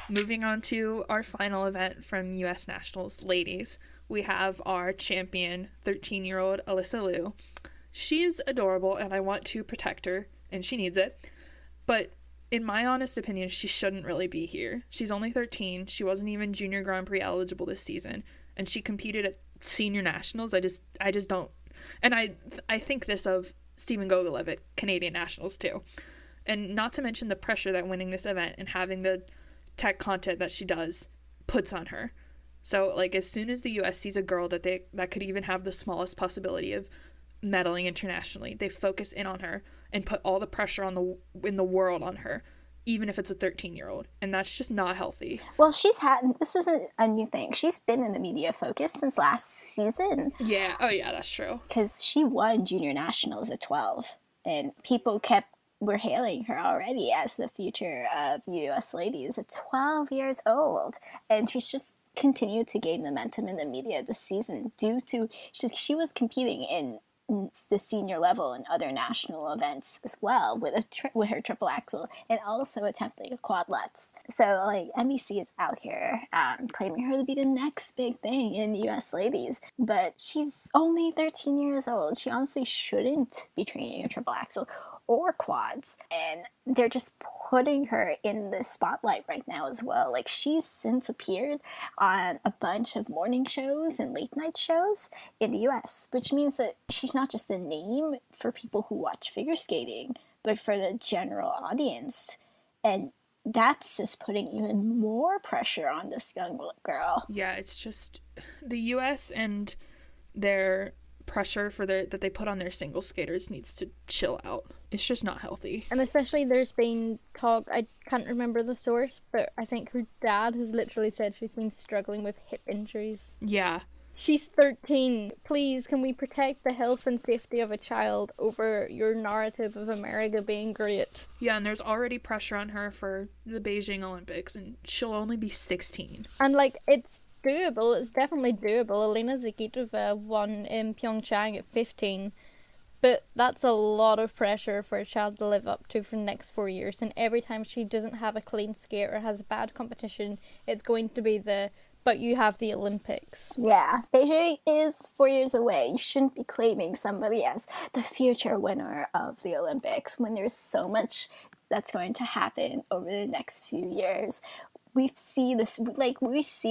Moving on to our final event from U.S. Nationals ladies, we have our champion, 13-year-old Alyssa Liu. She is adorable, and I want to protect her, and she needs it. But in my honest opinion, she shouldn't really be here. She's only 13. She wasn't even Junior Grand Prix eligible this season, and she competed at Senior Nationals. I just don't. And I think this of Stephen Gogolev at Canadian Nationals too. And not to mention the pressure that winning this event and having the tech content that she does puts on her. So like as soon as the US sees a girl that could even have the smallest possibility of medaling internationally, they focus in on her and put all the pressure in the world on her, even if it's a 13-year-old, and that's just not healthy. Well, this isn't a new thing. She's been in the media focus since last season. Yeah, oh yeah, that's true. Because she won Junior Nationals at 12, and people were hailing her already as the future of U.S. ladies at 12 years old, and she's just continued to gain momentum in the media this season due to she was competing in the senior level and other national events as well with her triple axel and also attempting a quad lutz. So like NBC is out here claiming her to be the next big thing in U.S. ladies, but she's only 13 years old. She honestly shouldn't be training a triple axel or quads, and they're just putting her in the spotlight right now as well. Like she's since appeared on a bunch of morning shows and late night shows in the US, which means that she's not just a name for people who watch figure skating, but for the general audience. And that's just putting even more pressure on this young girl. Yeah, it's just the US and their pressure that they put on their single skaters needs to chill out. It's just not healthy. And especially there's been talk, I can't remember the source, but I think her dad has literally said she's been struggling with hip injuries. Yeah. She's 13. Please, can we protect the health and safety of a child over your narrative of America being great? Yeah, and there's already pressure on her for the Beijing Olympics, and she'll only be 16. And like, it's doable. It's definitely doable. Elena Zagitova won in Pyeongchang at 15, but that's a lot of pressure for a child to live up to for the next 4 years, and every time she doesn't have a clean skate or has a bad competition, it's going to be but you have the Olympics. Yeah, Beijing is 4 years away. You shouldn't be claiming somebody as the future winner of the Olympics when there's so much that's going to happen over the next few years. We see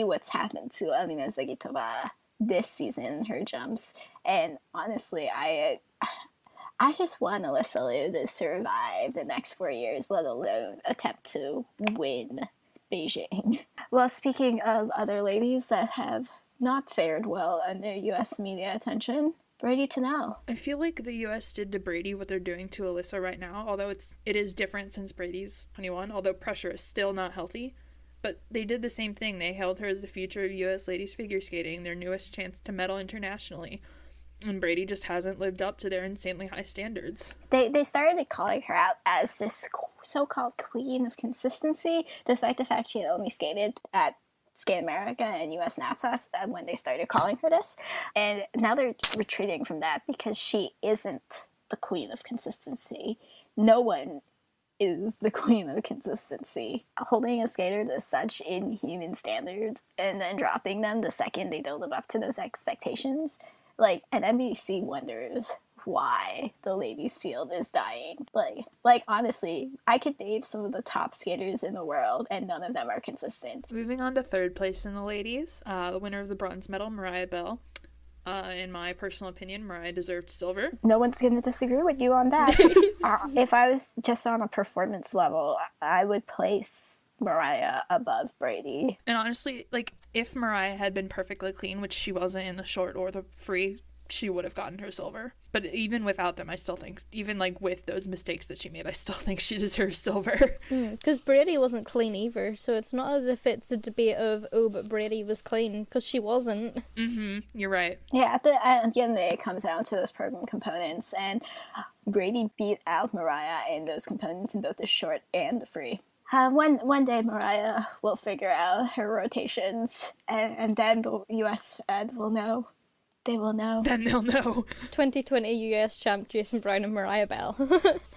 what's happened to Elena Zagitova this season in her jumps, and honestly, I just want Alyssa Liu to survive the next 4 years, let alone attempt to win Beijing. Well, speaking of other ladies that have not fared well under U.S. media attention, Brady to know. I feel like the U.S. did to Brady what they're doing to Alyssa right now, although it is different since Brady's 21, although pressure is still not healthy. But they did the same thing. They hailed her as the future of U.S. ladies figure skating, their newest chance to medal internationally. And Brady just hasn't lived up to their insanely high standards. They started calling her out as this so-called queen of consistency, despite the fact she had only skated at Skate America and US Natsas when they started calling her this. And now they're retreating from that because she isn't the queen of consistency. No one is the queen of consistency. Holding a skater to such inhuman standards and then dropping them the second they don't live up to those expectations. And NBC wonders why the ladies field is dying. Like honestly, I could name some of the top skaters in the world and none of them are consistent. Moving on to third place in the ladies, the winner of the bronze medal, Mariah Bell. In my personal opinion, Mariah deserved silver. No one's going to disagree with you on that. If I was just on a performance level, I would place Mariah above Brady. And honestly, if Mariah had been perfectly clean, which she wasn't in the short or the free she would have gotten her silver. But even without them, I still think, even like with those mistakes that she made, I still think she deserves silver. Because Brady wasn't clean either, so it's not as if it's a debate of, oh, but Brady was clean, because she wasn't. You're right. Yeah, at the end of the day, it comes down to those program components, and Brady beat out Mariah in those components in both the short and the free. One day Mariah will figure out her rotations, and then the US Fed will know. They will know. Then they'll know. 2020 US champ Jason Brown and Mariah Bell.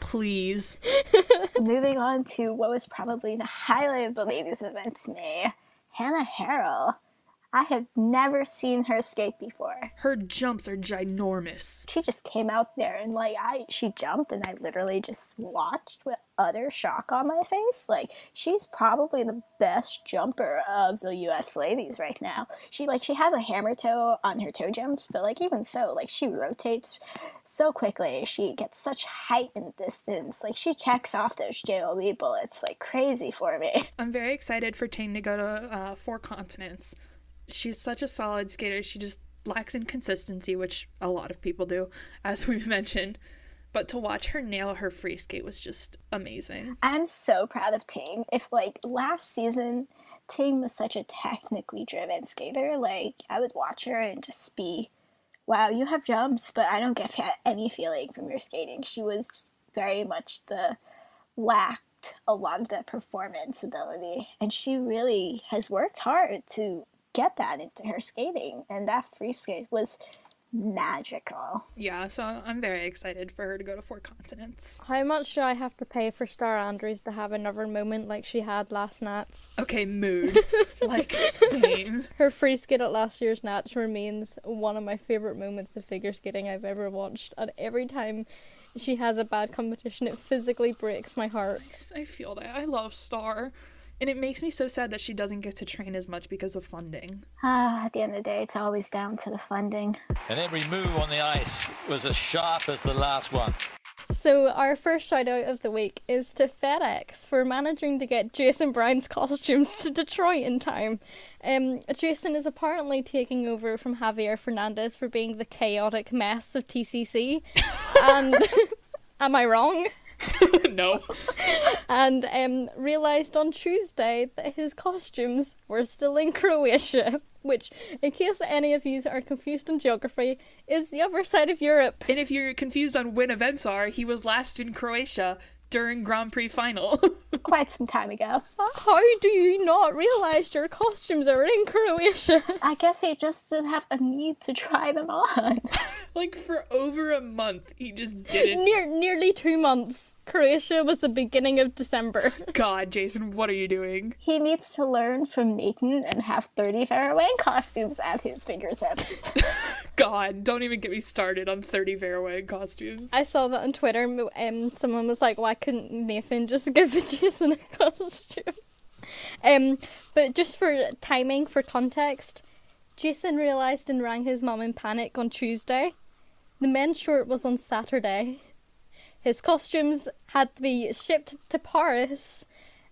Please. Moving on to what was probably the highlight of the ladies' event to me, Hannah Harrell. I have never seen her skate before. Her jumps are ginormous. She just came out there and she jumped and I literally just watched with utter shock on my face. Like, she's probably the best jumper of the US ladies right now. She has a hammer toe on her toe jumps, but like even so, like she rotates so quickly. She gets such height and distance. Like she checks off those JOE bullets like crazy for me. I'm very excited for Ting to go to 4 continents. She's such a solid skater. She just lacks in consistency, which a lot of people do, as we've mentioned. But to watch her nail her free skate was just amazing. I'm so proud of Ting. If, like, last season, Ting was such a technically driven skater, like, I would watch her and just be, wow, you have jumps, but I don't get any feeling from your skating. She was very much lacked a lot of the performance ability. And she really has worked hard to get that into her skating, and that free skate was magical. Yeah, so I'm very excited for her to go to 4 continents. How much do I have to pay for Star Andrews to have another moment like she had last Nats? Okay, mood. Like, same. Her free skate at last year's Nats remains one of my favourite moments of figure skating I've ever watched, and every time she has a bad competition it physically breaks my heart. I feel that. I love Star. And it makes me so sad that she doesn't get to train as much because of funding. At the end of the day, it's always down to the funding. And every move on the ice was as sharp as the last one. So our first shout out of the week is to FedEx for managing to get Jason Brown's costumes to Detroit in time. Jason is apparently taking over from Javier Fernandez for being the chaotic mess of TCC. And am I wrong? No. And realised on Tuesday that his costumes were still in Croatia, which, in case any of you are confused on geography, is the other side of Europe. And if you're confused on when events are, he was last in Croatia during Grand Prix final. Quite some time ago. How do you not realise your costumes are in Croatia? I guess he just didn't have a need to try them on. Like, for over a month, he just didn't. Nearly 2 months. Croatia was the beginning of December. God, Jason, what are you doing? He needs to learn from Nathan and have 30 Fairway costumes at his fingertips. God, don't even get me started on 30 Fairway costumes. I saw that on Twitter, someone was like, why couldn't Nathan just give Jason a costume? But just for timing, for context, Jason realised and rang his mum in panic on Tuesday. The men's short was on Saturday. His costumes had to be shipped to Paris,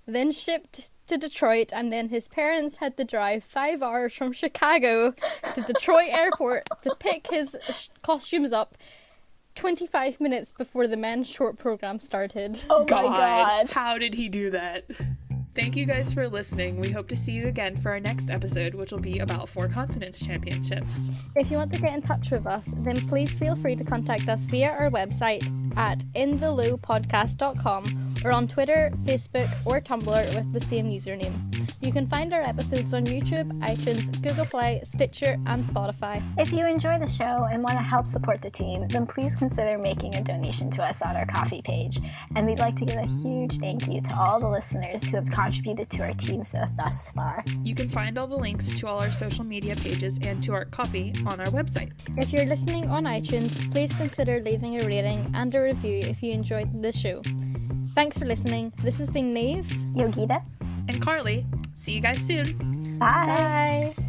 then shipped to Detroit, and then his parents had to drive 5 hours from Chicago to Detroit airport to pick his costumes up 25 minutes before the men's short program started. Oh my God. How did he do that? Thank you guys for listening. We hope to see you again for our next episode, which will be about 4 Continents Championships. If you want to get in touch with us, then please feel free to contact us via our website at inthelowpodcast.com or on Twitter, Facebook or Tumblr with the same username. You can find our episodes on YouTube, iTunes, Google Play, Stitcher and Spotify. If you enjoy the show and want to help support the team, then please consider making a donation to us on our Ko-fi page. And we'd like to give a huge thank you to all the listeners who have contributed to our team thus far. You can find all the links to all our social media pages and to our Ko-fi on our website. If you're listening on iTunes, please consider leaving a rating and a review if you enjoyed the show. Thanks for listening. This has been Niamh, Yogeeta, and Carly. See you guys soon. Bye. Bye.